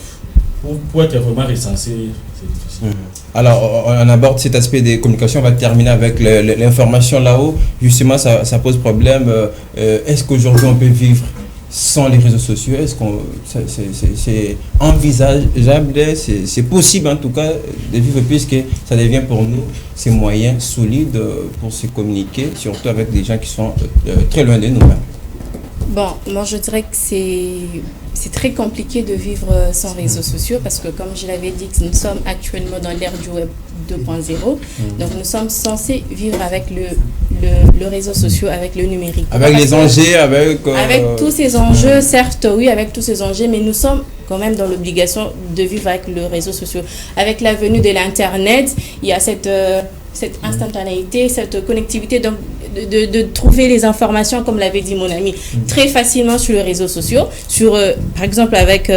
pour être vraiment recensé, c'est difficile. Alors on aborde cet aspect des communications, on va terminer avec l'information là-haut. Justement, ça pose problème. Est-ce qu'aujourd'hui on peut vivre sans les réseaux sociaux? Est-ce que c'est envisageable, c'est possible en tout cas de vivre, puisque ça devient pour nous ces moyens solides pour se communiquer, surtout avec des gens qui sont très loin de nous-mêmes? Bon, moi je dirais que c'est très compliqué de vivre sans réseaux sociaux parce que, comme je l'avais dit, nous sommes actuellement dans l'ère du web 2.0. Donc nous sommes censés vivre avec le réseau social, avec le numérique. Avec les enjeux, avec tous ces enjeux, certes, oui, avec tous ces enjeux, mais nous sommes quand même dans l'obligation de vivre avec le réseau social. Avec la venue de l'Internet, il y a cette instantanéité, cette connectivité, donc de trouver les informations, comme l'avait dit mon ami, très facilement sur les réseaux sociaux, par exemple avec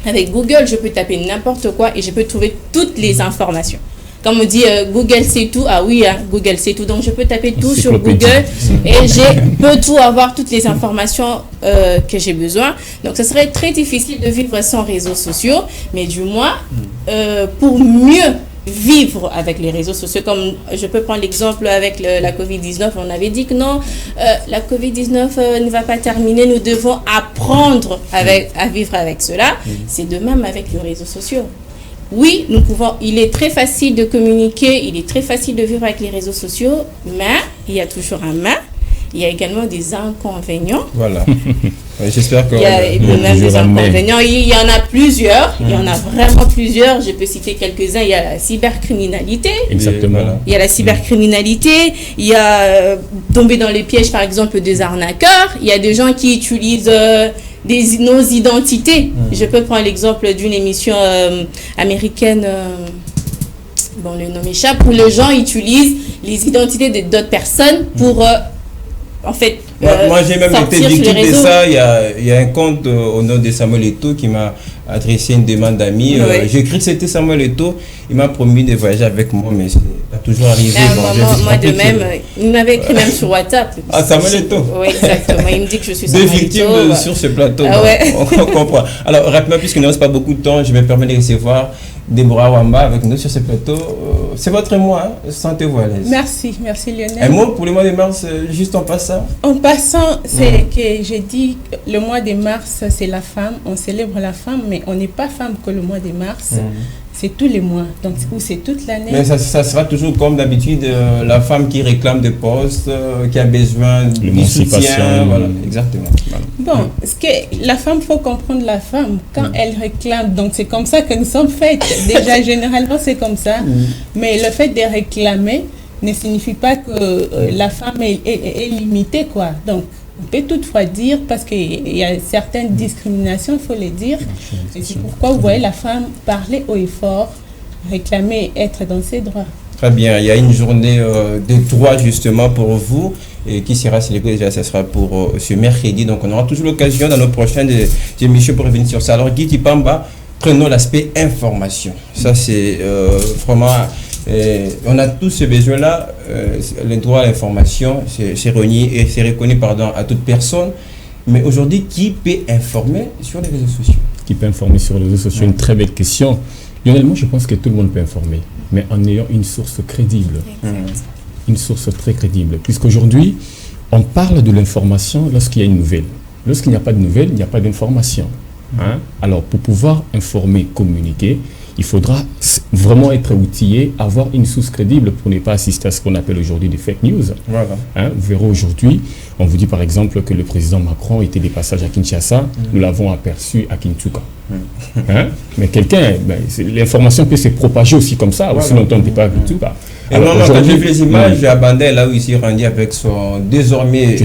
Avec Google, je peux taper n'importe quoi et je peux trouver toutes les informations. Comme on dit, Google sait tout. Ah oui, hein, Google sait tout. Donc, je peux taper tout sur Google et je peux tout avoir, toutes les informations que j'ai besoin. Donc, ce serait très difficile de vivre sans réseaux sociaux. Mais du moins, pour mieux vivre avec les réseaux sociaux, comme je peux prendre l'exemple avec la Covid-19, on avait dit que non, la Covid-19 ne va pas terminer, nous devons apprendre à vivre avec cela. C'est de même avec les réseaux sociaux. Oui, il est très facile de communiquer, il est très facile de vivre avec les réseaux sociaux, mais il y a toujours un mais. Il y a également des inconvénients. Voilà. J'espère que... Il y a même des inconvénients. Il y en a plusieurs. Il y en a vraiment plusieurs. Je peux citer quelques-uns. Il y a la cybercriminalité. Exactement. Il y a la cybercriminalité. Il y a tomber dans les pièges, par exemple, des arnaqueurs. Il y a des gens qui utilisent... nos identités. Je peux prendre l'exemple d'une émission américaine, le nom m'échappe, où les gens utilisent les identités d'autres personnes pour, en fait, moi j'ai même été victime de ça. Il y a un compte au nom de Samuel Eto'o qui m'a adressé une demande d'amis. J'ai cru que c'était Samuel Eto'o. Il m'a promis de voyager avec moi, mais c'est pas toujours arrivé. Moi de même, il m'avait écrit même sur WhatsApp. Ah, Samuel Eto'o. Oui, exactement. Il me dit que je suis Samuel Eto'o. Deux victimes sur ce plateau. Ah ouais. On comprend. Alors, rapidement, puisqu'il ne reste pas beaucoup de temps, je me permets de recevoir Déborah Wamba avec nous sur ce plateau. C'est votre mois, hein? Sentez-vous à l'aise. Merci Lionel. Un mot pour le mois de mars, juste en passant. En passant, c'est que j'ai dit que le mois de mars, c'est la femme, on célèbre la femme, mais on n'est pas femme que le mois de mars. C'est tous les mois, donc c'est toute l'année. Mais ça sera toujours comme d'habitude, la femme qui réclame des postes, qui a besoin de soutien. Voilà, exactement. Voilà. Bon, ce que la femme, faut comprendre la femme quand elle réclame. Donc c'est comme ça que nous sommes faites. Déjà, généralement, c'est comme ça. Mais le fait de réclamer ne signifie pas que la femme est limitée, quoi. Donc, on peut toutefois dire, parce qu'il y a certaines discriminations, il faut les dire, et c'est pourquoi vous voyez la femme parler haut et fort, réclamer être dans ses droits. Très bien, il y a une journée de droits justement pour vous, et qui sera célébrée déjà, ça sera pour ce mercredi, donc on aura toujours l'occasion dans nos prochaines émissions pour revenir sur ça. Alors Guy Tipamba, prenons l'aspect information, ça c'est vraiment... on a tous ce besoin-là, le droit à l'information, c'est reconnu à toute personne. Mais aujourd'hui, qui peut informer sur les réseaux sociaux? Qui peut informer sur les réseaux sociaux? Une très belle question. Lionel, moi je pense que tout le monde peut informer, mais en ayant une source crédible. Une source très crédible. Puisqu'aujourd'hui, on parle de l'information lorsqu'il y a une nouvelle. Lorsqu'il n'y a pas de nouvelle, il n'y a pas d'information. Alors, pour pouvoir informer, communiquer, il faudra vraiment être outillé, avoir une source crédible pour ne pas assister à ce qu'on appelle aujourd'hui des fake news. Voilà. Vous verrez aujourd'hui, on vous dit par exemple que le président Macron était des passages à Kinshasa, nous l'avons aperçu à Kintuka. Mais l'information peut se propager aussi comme ça, aussi longtemps qu'on n'est pas à Kintuka. Alors, quand j'ai vu les images, j'ai abandonné là où il s'est rendu avec son désormais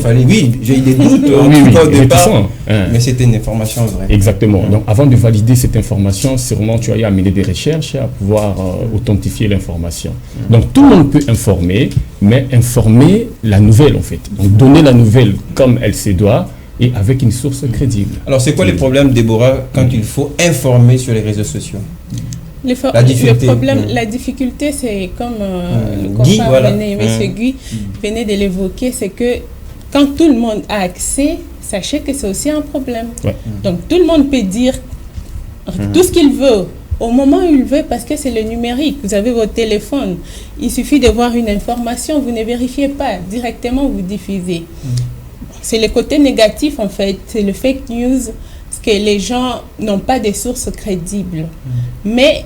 ami. Oui, j'ai eu des doutes au départ, mais c'était une information vraie. Exactement. Donc, avant de valider cette information, sûrement tu as amené des recherches à pouvoir authentifier l'information. Donc, tout le monde peut informer, mais informer la nouvelle en fait. Donc, donner la nouvelle comme elle se doit et avec une source crédible. Alors, c'est quoi les problèmes, Déborah, quand il faut informer sur les réseaux sociaux? La difficulté, c'est comme le confrère M. Guy venait de l'évoquer, c'est que quand tout le monde a accès, sachez que c'est aussi un problème. Donc tout le monde peut dire tout ce qu'il veut au moment où il veut, parce que c'est le numérique. Vous avez votre téléphone, il suffit de voir une information, vous ne vérifiez pas, directement vous diffusez. C'est le côté négatif en fait, c'est le fake news, parce que les gens n'ont pas de sources crédibles. Mais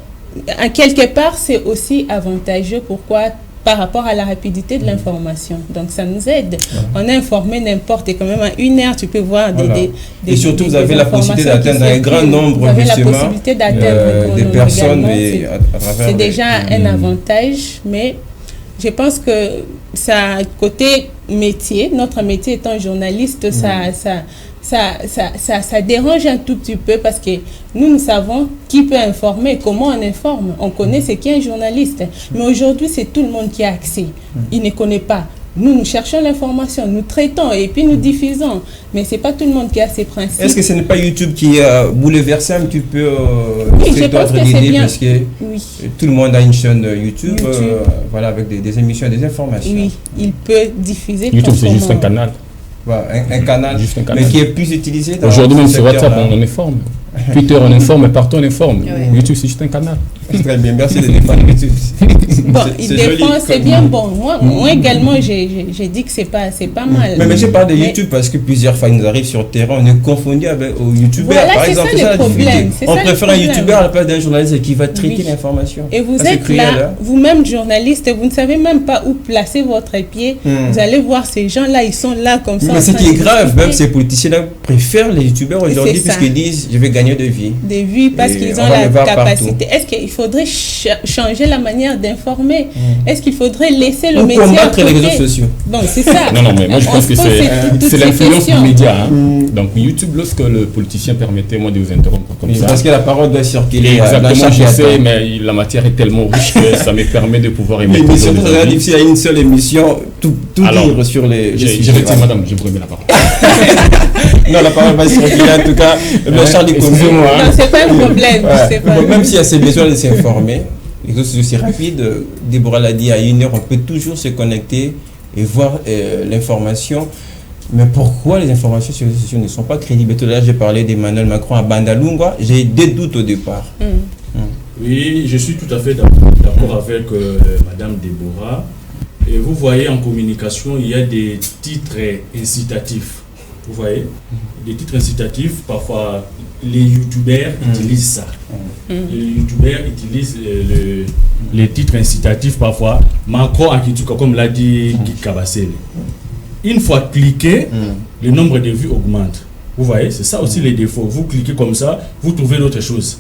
à quelque part, c'est aussi avantageux. Pourquoi? Par rapport à la rapidité de l'information. Donc ça nous aide. On a informé n'importe, et quand même à 1 heure, tu peux voir des et surtout, vous avez la possibilité d'atteindre un grand nombre vous avez la possibilité d'atteindre des personnes. C'est déjà un avantage, mais je pense que ça, côté métier, notre métier étant journaliste, ça dérange un tout petit peu, parce que nous savons qui peut informer, comment on informe. On connaît ce qu'est un journaliste. Mais aujourd'hui, c'est tout le monde qui a accès. Il ne connaît pas. Nous cherchons l'information, nous traitons et puis nous diffusons. Mais ce n'est pas tout le monde qui a ces principes. Est-ce que ce n'est pas YouTube qui bouleverse un petit peu oui, je pense que c'est bien. Parce que tout le monde a une chaîne YouTube. Voilà, avec des émissions et des informations. Oui, il peut diffuser. YouTube, c'est juste un canal. Voilà, un canal, juste un canal, mais qui est plus utilisé dans aujourd'hui, même sur WhatsApp, on informe. Twitter, on informe, partout on informe. YouTube, c'est juste un canal. Très bien, merci de défendre YouTube. Bon, il défend, c'est bien bon. Moi également, j'ai dit que c'est pas mal. Mais je parle de YouTube parce que plusieurs fois, ils nous arrivent sur le terrain, on est confondu avec aux YouTubeurs. Voilà, par exemple, c'est ça le problème. On préfère un YouTubeur à la place d'un journaliste qui va traiter l'information. Et vous êtes là, vous-même journaliste, vous ne savez même pas où placer votre pied. Vous allez voir ces gens-là, ils sont là comme ça. Mais ce qui est grave, même ces politiciens-là préfèrent les YouTubeurs aujourd'hui puisqu'ils disent je vais gagner de vie. Des vues parce qu'ils ont la capacité. Est-ce qu'il faudrait changer la manière d'informer? Est-ce qu'il faudrait laisser le média combattre les réseaux sociaux? Donc c'est ça. Non, mais moi je pense que c'est l'influence du média. Donc YouTube, lorsque le politicien permettait moi de vous interrompre comme ça. Parce que la parole doit circuler. Exactement, je sais, mais la matière est tellement riche que ça me permet de pouvoir émettre. L'émission est difficile à une seule émission, tout dire sur les. Je retire madame, je vous remets la parole. Non, la parole va circuler en tout cas. Charles, excusez-moi. Non, c'est pas un problème. Même s'il y a ces besoins de s'informer, c'est aussi rapide. Déborah l'a dit, à 1h, on peut toujours se connecter et voir l'information. Mais pourquoi les informations sur les réseaux sociaux ne sont pas crédibles? Tout à l'heure, j'ai parlé d'Emmanuel Macron à Bandalungwa. J'ai des doutes au départ. Oui, je suis tout à fait d'accord avec Madame Déborah. Et vous voyez, en communication, il y a des titres incitatifs. Vous voyez, des titres incitatifs, parfois les youtubeurs utilisent ça. Les youtubeurs utilisent les titres incitatifs parfois. Macron en Kituka, comme l'a dit Guy Kabassel. Une fois cliqué, le nombre de vues augmente. Vous voyez, c'est ça aussi les défauts. Vous cliquez comme ça, vous trouvez d'autres choses.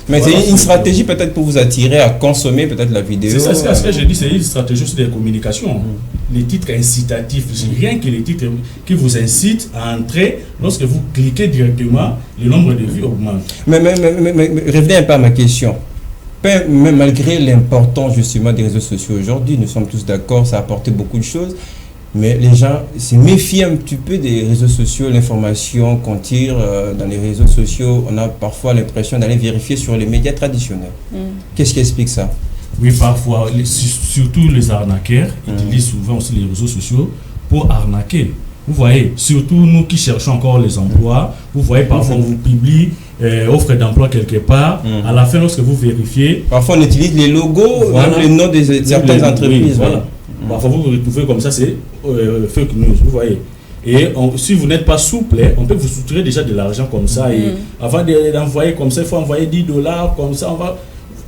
Mais voilà, c'est une stratégie peut-être pour vous attirer à consommer peut-être la vidéo. C'est ça, ce que j'ai dit, c'est une stratégie aussi de communication. Les titres incitatifs, rien que les titres qui vous incitent à entrer, lorsque vous cliquez directement, le nombre de vues augmente. Mais revenez un peu à ma question. Même malgré l'importance justement des réseaux sociaux aujourd'hui, nous sommes tous d'accord, ça a apporté beaucoup de choses. Mais les gens se méfient un petit peu des réseaux sociaux, l'information qu'on tire dans les réseaux sociaux. On a parfois l'impression d'aller vérifier sur les médias traditionnels. Qu'est-ce qui explique ça? Oui, parfois, surtout les arnaqueurs utilisent souvent aussi les réseaux sociaux pour arnaquer. Vous voyez, surtout nous qui cherchons encore les emplois, vous voyez, parfois on vous publie offre d'emploi quelque part. À la fin, lorsque vous vérifiez... Parfois on utilise les logos, même les noms de certaines entreprises. Voilà. Parfois vous vous retrouvez comme ça, c'est fake news, vous voyez. Et si vous n'êtes pas souple, on peut vous soutirer déjà de l'argent comme ça. Et avant d'envoyer comme ça, il faut envoyer $10 comme ça.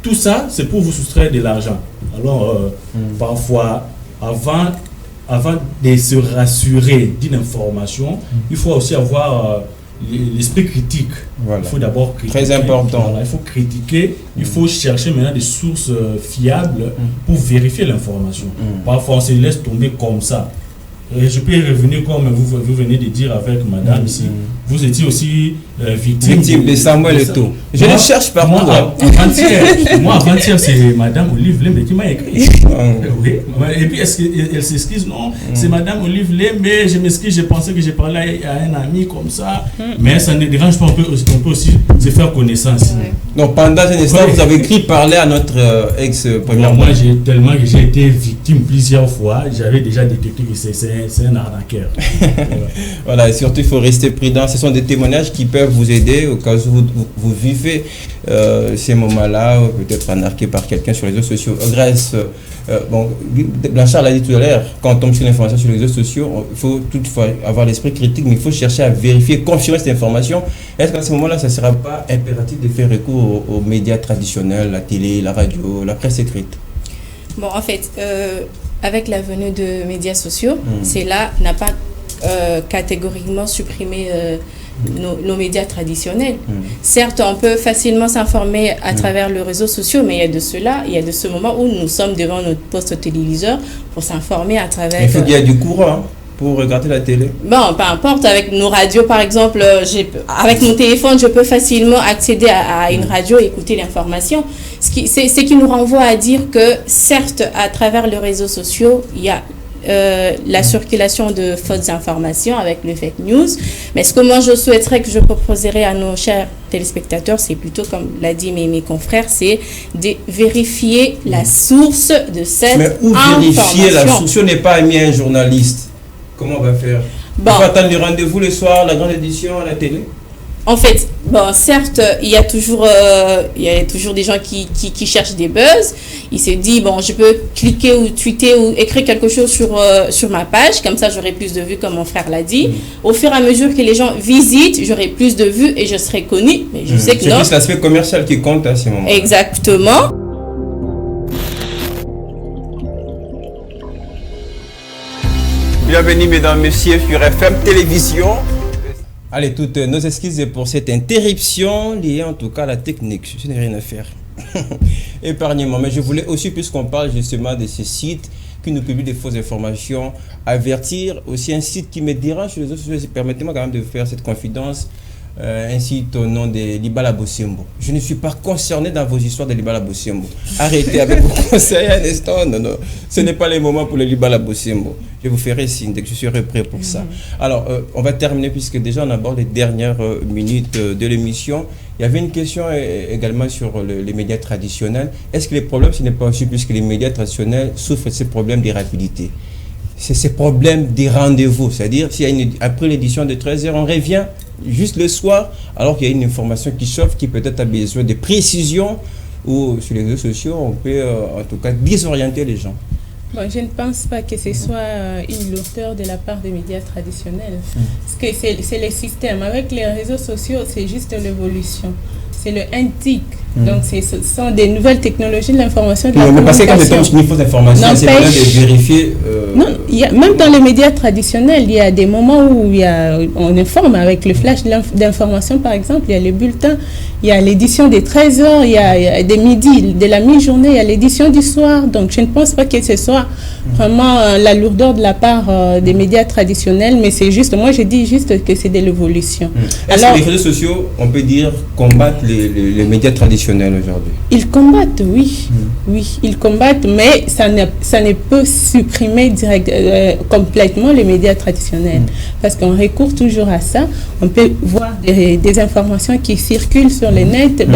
Tout ça, c'est pour vous soustraire de l'argent. Alors, parfois, avant de se rassurer d'une information, il faut aussi avoir l'esprit critique. Voilà. Il faut d'abord critiquer. Très important. Voilà, il faut critiquer, il faut chercher maintenant des sources fiables pour vérifier l'information. Parfois, on se laisse tomber comme ça. Et je peux y revenir comme vous venez de dire avec madame ici. Vous étiez aussi victime de Samuel Eto'o. Je le cherche par moi. Moi, avant-hier, c'est madame Olive Lembe qui m'a écrit. Oui. Et puis, est-ce qu'elle s'excuse? Non, c'est madame Olive Lembe, je m'excuse, je pensais que j'ai parlé à un ami comme ça. Mais ça ne dérange pas, on peut aussi se faire connaissance. Donc, pendant un instant, vous avez écrit parler à notre ex-première. Moi, j'ai été victime plusieurs fois. J'avais déjà détecté que c'est un arnaqueur. Voilà, et surtout, il faut rester prudent. Ce sont des témoignages qui peuvent vous aider au cas où vous vivez ces moments-là, peut-être arnaqué par quelqu'un sur les réseaux sociaux. Grâce, Blanchard l'a dit tout à l'heure, quand on tombe sur l'information sur les réseaux sociaux, il faut toutefois avoir l'esprit critique, mais il faut chercher à vérifier, confirmer cette information. Est-ce qu'à ce moment-là, ça ne sera pas impératif de faire recours aux médias traditionnels, la télé, la radio, la presse écrite? Bon, en fait, avec la venue de médias sociaux, cela n'a pas catégoriquement supprimé nos médias traditionnels. Certes, on peut facilement s'informer à travers les réseaux sociaux, mais il y a de ce moment où nous sommes devant notre poste téléviseur pour s'informer à travers... Il faut qu'il y ait du courant pour regarder la télé. Bon, peu importe, avec nos radios par exemple, avec mon téléphone, je peux facilement accéder à une radio et écouter l'information. Ce qui nous renvoie à dire que certes, à travers les réseaux sociaux, il y a la circulation de fausses informations avec le fake news. Mais ce que moi je souhaiterais, que je proposerais à nos chers téléspectateurs, c'est plutôt, comme l'a dit mes confrères, c'est de vérifier la source de cette information. Mais où vérifier la source? Si on n'est pas ami à un journaliste, comment on va faire? On va attendre le rendez-vous le soir, la grande édition à la télé? En fait, certes, il y a toujours des gens qui cherchent des buzz. Il se dit, je peux cliquer ou tweeter ou écrire quelque chose sur ma page, comme ça j'aurai plus de vues, comme mon frère l'a dit. Au fur et à mesure que les gens visitent, j'aurai plus de vues et je serai connu. Mais je sais que non. C'est l'aspect commercial qui compte à ce moment. Exactement. Bienvenue mesdames, messieurs sur FM Télévision. Allez, toutes nos excuses pour cette interruption liée en tout cas à la technique. Je n'ai rien à faire. Épargnez-moi. Mais je voulais aussi, puisqu'on parle justement de ces sites qui nous publient des fausses informations, avertir aussi un site qui me dérange sur les autres sociaux. Permettez-moi quand même de faire cette confidence. Un site au nom de Libala Bosembo. Je ne suis pas concerné dans vos histoires de Libala Bosembo. Arrêtez avec vos conseils un instant. Non. Ce n'est pas le moment pour le Libala Bosembo. Je vous ferai signe dès que je serai prêt pour ça. Alors, on va terminer puisque déjà on aborde les dernières minutes de l'émission. Il y avait une question également sur les médias traditionnels. Est-ce que les problèmes, ce n'est pas aussi puisque les médias traditionnels souffrent de ces problèmes de rapidité? C'est ces problèmes des rendez-vous. C'est-à-dire, après l'édition de 13h, on revient juste le soir, alors qu'il y a une information qui chauffe, qui peut-être a besoin de précision, ou sur les réseaux sociaux, on peut en tout cas désorienter les gens. Je ne pense pas que ce soit une lourdeur de la part des médias traditionnels. Parce que c'est le système. Avec les réseaux sociaux, c'est juste l'évolution. C'est le NTIC. Donc, ce sont des nouvelles technologies de l'information. Mais parce que quand c'est une fausse information, c'est bien de vérifier. Non, même dans les médias traditionnels, il y a des moments où on informe avec le flash d'information, par exemple. Il y a les bulletins, il y a l'édition des 13h, il y a des midis, de la mi-journée, il y a l'édition du soir. Donc, je ne pense pas que ce soit vraiment la lourdeur de la part des médias traditionnels, mais c'est juste, moi je dis juste que c'est de l'évolution. Est-ce que les réseaux sociaux, on peut dire, combattent les médias traditionnels aujourd'hui? Ils combattent, oui. Oui, ils combattent, mais ça ne peut supprimer complètement les médias traditionnels. Parce qu'on recourt toujours à ça. On peut voir des informations qui circulent sur le net.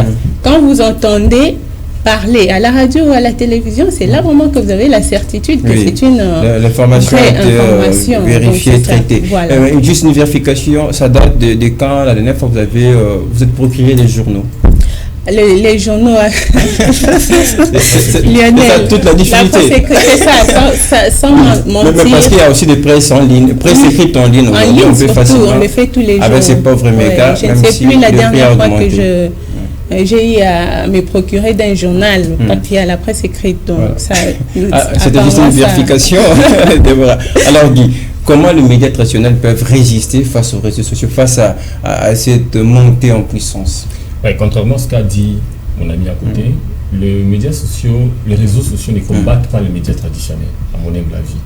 Quand vous entendez parler à la radio ou à la télévision, c'est là vraiment que vous avez la certitude que c'est une l'information vérifiée, traitée. Voilà. Juste une vérification, ça date de quand la dernière fois vous êtes procuré les journaux? Les journaux, Lionel, toute la difficulté. C'est ça, sans mentir. Mais parce qu'il y a aussi des presses en ligne, presse écrite en ligne. En ligne, surtout, on le fait tous les jours. Avec ces pauvres médias, je ne sais plus la dernière fois que j'ai eu à me procurer d'un journal, papier à la presse écrite. Donc, c'était juste une vérification. Alors, Guy, comment les médias traditionnels peuvent résister face aux réseaux sociaux, face à cette montée en puissance? Contrairement à ce qu'a dit mon ami à côté, les réseaux sociaux ne combattent pas les médias traditionnels, à mon humble avis.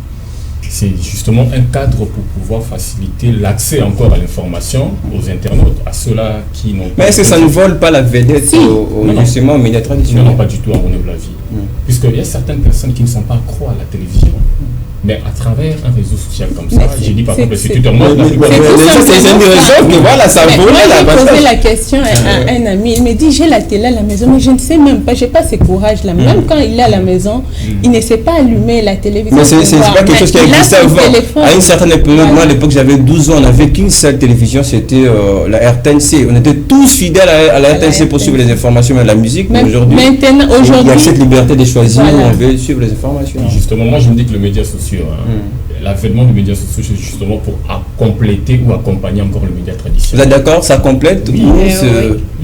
C'est justement un cadre pour pouvoir faciliter l'accès encore à l'information aux internautes, à ceux-là qui n'ont pas... Mais est-ce que ça ne vole pas la vedette justement aux médias traditionnels? Non, pas du tout, à mon humble avis. Puisqu'il y a certaines personnes qui ne sont pas accro à la télévision. Mais à travers un réseau social comme ça, j'ai dit par exemple, c'est Twitter. C'est une raison que voilà, ça volait là. J'ai posé la question à un ami, il me dit j'ai la télé à la maison, mais je ne sais même pas, je n'ai pas ce courage-là. Même quand il est à la maison, il ne sait pas allumer la télévision. Mais c'est pas quelque chose qui a existé avant. À une certaine époque, moi à l'époque j'avais 12 ans, on n'avait qu'une seule télévision, c'était la RTNC. On était tous fidèles à la RTNC pour suivre les informations et la musique. Mais aujourd'hui, il y a cette liberté de choisir où on veut suivre les informations. Justement, moi je me dis que le média social, l'avènement des médias sociaux, c'est justement pour compléter ou accompagner encore le média traditionnel. Vous êtes d'accord? Ça complète?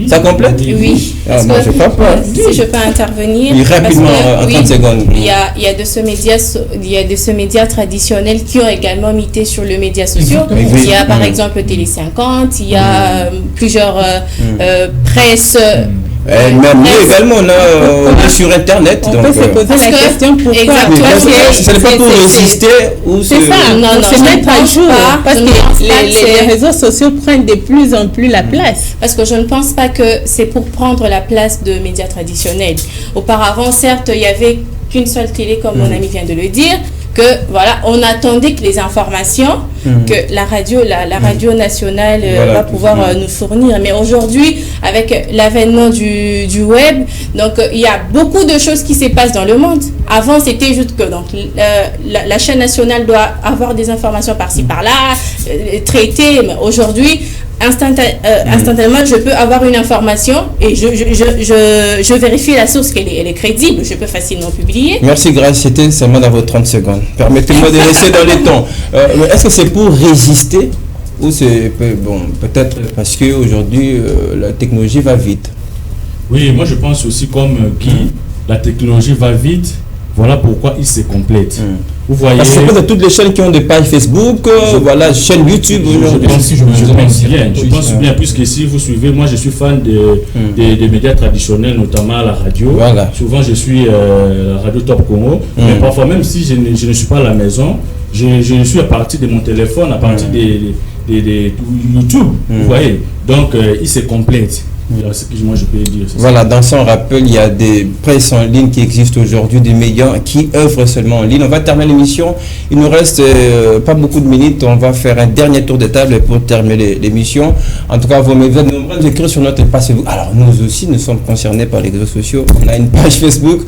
Ça complète? Oui. Moi, je pas peur. Si je peux intervenir. Rapidement, en 30 secondes. Il y a de ce média traditionnel qui ont également mité sur le média social. Il y a par exemple Télé 50, il y a plusieurs presses. Même nous également, on est sur Internet. On peut se poser la question pourquoi. Ce n'est pas pour résister ou c'est ça, non, se mettre à jour. Parce que les réseaux sociaux prennent de plus en plus la place. Parce que je ne pense pas que c'est pour prendre la place de médias traditionnels. Auparavant, certes, il n'y avait qu'une seule télé, comme mon ami vient de le dire. que voilà, on attendait que les informations que la radio nationale va pouvoir nous fournir. Mais aujourd'hui, avec l'avènement du web, donc il y a beaucoup de choses qui se passent dans le monde. Avant, c'était juste que donc la chaîne nationale doit avoir des informations par-ci par-là, traitées. Mais aujourd'hui, instantanément, je peux avoir une information et je vérifie la source qu'elle est crédible. Je peux facilement publier. Merci Grace, c'était seulement dans vos 30 secondes. Permettez-moi de rester dans les temps. Est-ce que c'est pour résister ou c'est peut-être parce qu'aujourd'hui la technologie va vite? Oui, moi je pense aussi comme la technologie va vite. Voilà pourquoi ils se complètent. Vous voyez. Parce que toutes les chaînes qui ont des pages Facebook, voilà, chaîne YouTube. Je pense bien, puisque si vous suivez, moi je suis fan des médias traditionnels, notamment la radio. Voilà. Souvent je suis la radio Top Congo, mais parfois même si je ne suis pas à la maison, je suis à partir de mon téléphone, à partir de YouTube. Vous voyez. Donc ils se complètent. Ce que moi je peux dire. Voilà, dans son rappel, il y a des presses en ligne qui existent aujourd'hui, des médias qui œuvrent seulement en ligne. On va terminer l'émission. Il nous reste pas beaucoup de minutes. On va faire un dernier tour de table pour terminer l'émission. En tout cas, vous m'avez nombreux d'écrire sur notre page Facebook. Alors, nous aussi, nous sommes concernés par les réseaux sociaux. On a une page Facebook.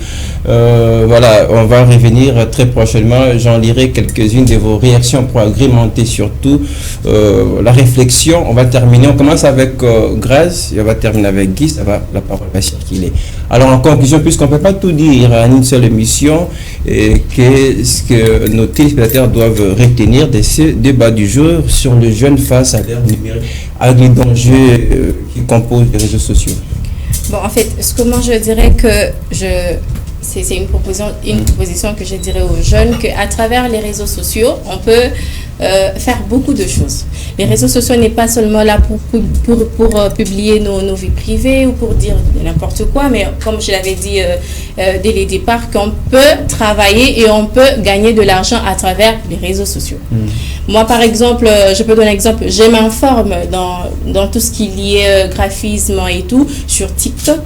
Voilà, on va revenir très prochainement. J'en lirai quelques-unes de vos réactions pour agrémenter surtout la réflexion. On va terminer. On commence avec Grace et on va terminer avec Guy, ça va, la parole va circuler. Alors en conclusion, puisqu'on ne peut pas tout dire en une seule émission, qu'est-ce que nos téléspectateurs doivent retenir de ce débat du jour sur le jeune face à l'ère numérique, avec les dangers qui composent les réseaux sociaux? Bon, en fait, comment je dirais que c'est une proposition que je dirais aux jeunes, qu'à travers les réseaux sociaux, on peut faire beaucoup de choses. Les réseaux sociaux n'est pas seulement là pour publier nos vies privées ou pour dire n'importe quoi, mais comme je l'avais dit dès le départ, qu'on peut travailler et on peut gagner de l'argent à travers les réseaux sociaux. Moi, par exemple, je peux donner un exemple, je m'informe dans tout ce qui est lié graphisme et tout sur TikTok.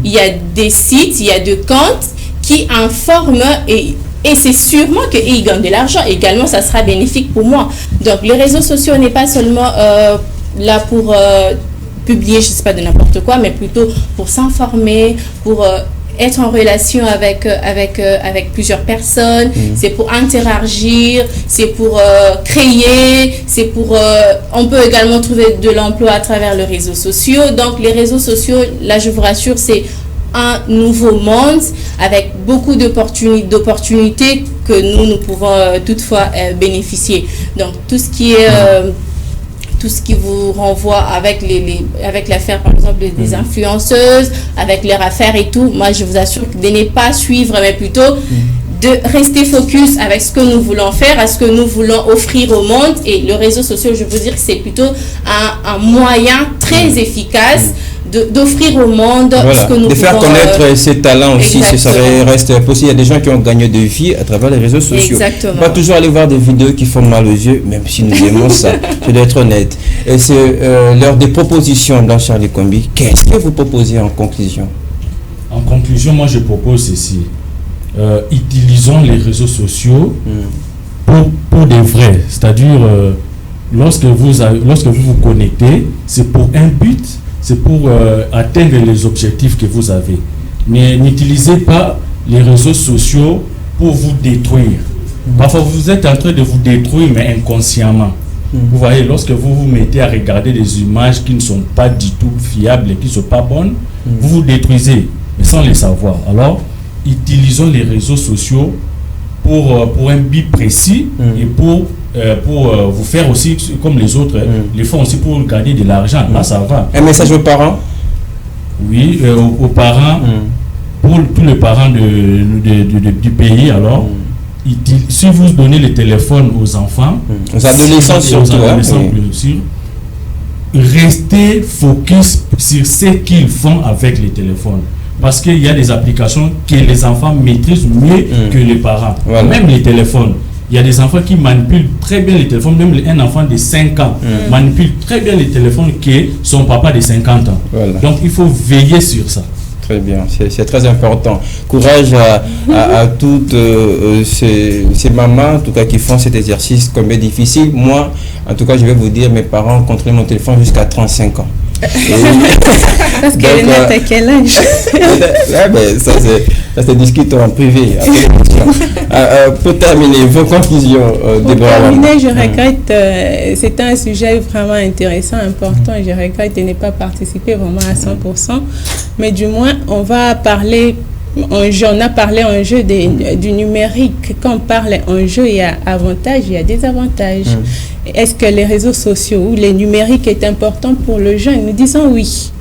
Il y a des sites, il y a des comptes qui informent et c'est sûrement qu'ils gagnent de l'argent. Également, ça sera bénéfique pour moi. Donc, les réseaux sociaux n'est pas seulement là pour publier, je ne sais pas, de n'importe quoi, mais plutôt pour s'informer, pour être en relation avec plusieurs personnes. C'est pour interagir, c'est pour créer, c'est pour... on peut également trouver de l'emploi à travers les réseaux sociaux. Donc, les réseaux sociaux, là, je vous rassure, c'est un nouveau monde avec beaucoup d'opportunités que nous pouvons toutefois bénéficier. Donc tout ce qui est tout ce qui vous renvoie avec avec l'affaire par exemple des influenceuses, avec leur affaire et tout, moi je vous assure de ne pas suivre mais plutôt de rester focus avec ce que nous voulons faire, à ce que nous voulons offrir au monde. Et le réseau social, je veux dire que c'est plutôt un moyen très efficace d'offrir au monde ce que nous de faire connaître ses talents aussi. Ça reste possible. Il y a des gens qui ont gagné de vie à travers les réseaux sociaux. Exactement. On va toujours aller voir des vidéos qui font mal aux yeux, même si nous aimons ça. Je dois être honnête. Et c'est l'heure des propositions dans Charlie Kombi. Qu'est-ce que vous proposez en conclusion? En conclusion, moi je propose ceci. Utilisons les réseaux sociaux pour des vrais. C'est-à-dire, lorsque vous vous connectez, c'est pour un but, c'est pour atteindre les objectifs que vous avez. Mais n'utilisez pas les réseaux sociaux pour vous détruire. Parfois, vous êtes en train de vous détruire, mais inconsciemment. Vous voyez, lorsque vous vous mettez à regarder des images qui ne sont pas du tout fiables et qui ne sont pas bonnes, vous vous détruisez, mais sans le savoir. Alors, utilisons les réseaux sociaux pour un but précis et pour vous faire aussi, comme les autres, les font aussi pour gagner de l'argent. Là, ça va. Un message aux parents? Oui, aux parents, pour tous les parents du pays, alors, si vous donnez le téléphone aux enfants, aux adolescents surtout, restez focus sur ce qu'ils font avec les téléphones. Parce qu'il y a des applications que les enfants maîtrisent mieux que les parents. Voilà. Même les téléphones. Il y a des enfants qui manipulent très bien les téléphones. Même un enfant de 5 ans manipule très bien les téléphones que son papa de 50 ans. Voilà. Donc il faut veiller sur ça. Très bien, c'est très important. Courage à toutes ces mamans, en tout cas, qui font cet exercice comme est difficile. Moi, en tout cas, je vais vous dire, mes parents ont contrôlé mon téléphone jusqu'à 35 ans. Parce qu'elle est à quel âge? Ça c'est discuté en privé. Pour terminer, vos conclusions, Déborah. Pour terminer, je regrette, c'était un sujet vraiment intéressant, important, et je regrette de ne pas participer vraiment à 100%, mais du moins, on va parler. On a parlé en jeu du numérique. Quand on parle en jeu, il y a avantages, il y a désavantages. Est-ce que les réseaux sociaux ou les numériques est important pour le jeune? Nous disons oui.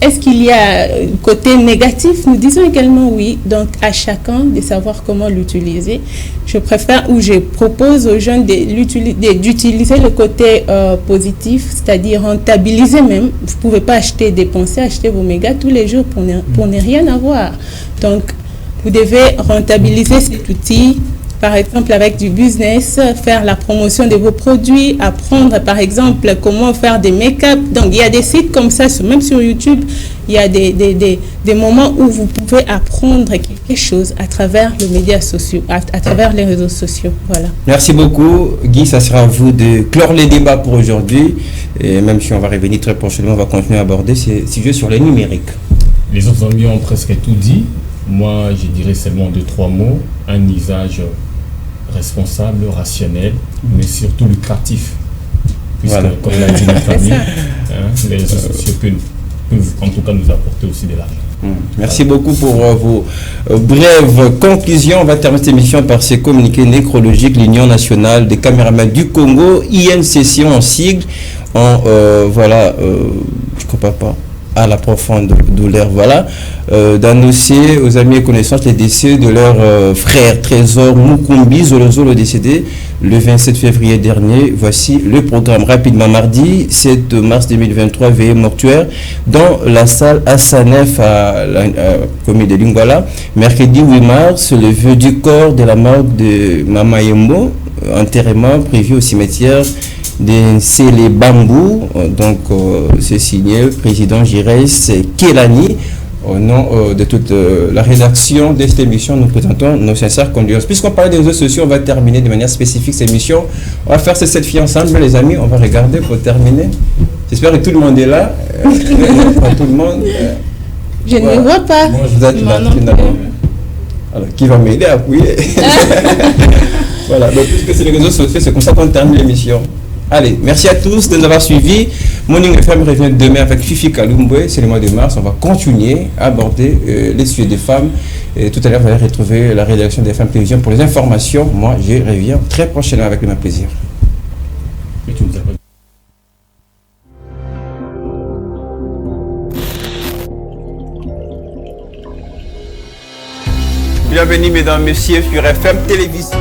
Est-ce qu'il y a côté négatif? Nous disons également oui. Donc, à chacun de savoir comment l'utiliser. Je préfère ou je propose aux jeunes d'utiliser le côté positif, c'est-à-dire rentabiliser même. Vous ne pouvez pas dépenser, acheter vos mégas tous les jours pour ne rien avoir. Donc, vous devez rentabiliser cet outil. Par exemple, avec du business, faire la promotion de vos produits, apprendre par exemple comment faire des make-up. Donc, il y a des sites comme ça, même sur YouTube, il y a des moments où vous pouvez apprendre quelque chose à travers les médias sociaux, à travers les réseaux sociaux. Voilà. Merci beaucoup. Guy, ça sera à vous de clore les débats pour aujourd'hui. Et même si on va revenir très prochainement, on va continuer à aborder ces sujets sur les numériques. Les autres amis ont presque tout dit. Moi, je dirais seulement 2-3 mots. Un usage responsable, rationnel, mais surtout lucratif. Puisque, voilà, comme l'a dit notre ami, les réseaux sociaux peuvent en tout cas nous apporter aussi de l'argent. Merci beaucoup pour vos brèves conclusions. On va terminer cette émission par ces communiqués nécrologiques. L'Union nationale des caméramans du Congo, INCC en sigle, je comprends pas, à la profonde douleur, d'annoncer aux amis et connaissances les décès de leur frère Trésor Mukumbi Zolozolo décédé le 27 février dernier. Voici le programme rapidement. Mardi 7 mars 2023, veillée mortuaire dans la salle Assanef à la commune de Lingwala. Mercredi 8 mars, le vœu du corps de la mort de Mama Yembo, enterrement prévu au cimetière de Sele Bambou. Donc c'est signé président Girès Kelani. Au nom de toute la rédaction de cette émission, nous présentons nos sincères condoléances. Puisqu'on parle des réseaux sociaux, on va terminer de manière spécifique cette émission. On va faire ces 7 filles ensemble, les amis. On va regarder pour terminer. J'espère que tout le monde est là. Pas tout le monde. Je ne vois pas. Moi, vous êtes là. Alors, qui va m'aider à appuyer? Voilà, donc puisque c'est les réseaux sociaux, c'est comme ça qu'on termine l'émission. Allez, merci à tous de nous avoir suivis. Morning FM revient demain avec Fifi Kalumbwe, c'est le mois de mars. On va continuer à aborder les sujets des femmes. Et tout à l'heure, vous allez retrouver la rédaction des Femmes Télévision pour les informations. Moi, je reviens très prochainement avec le même plaisir. Bienvenue, mesdames, messieurs, sur FM Télévision.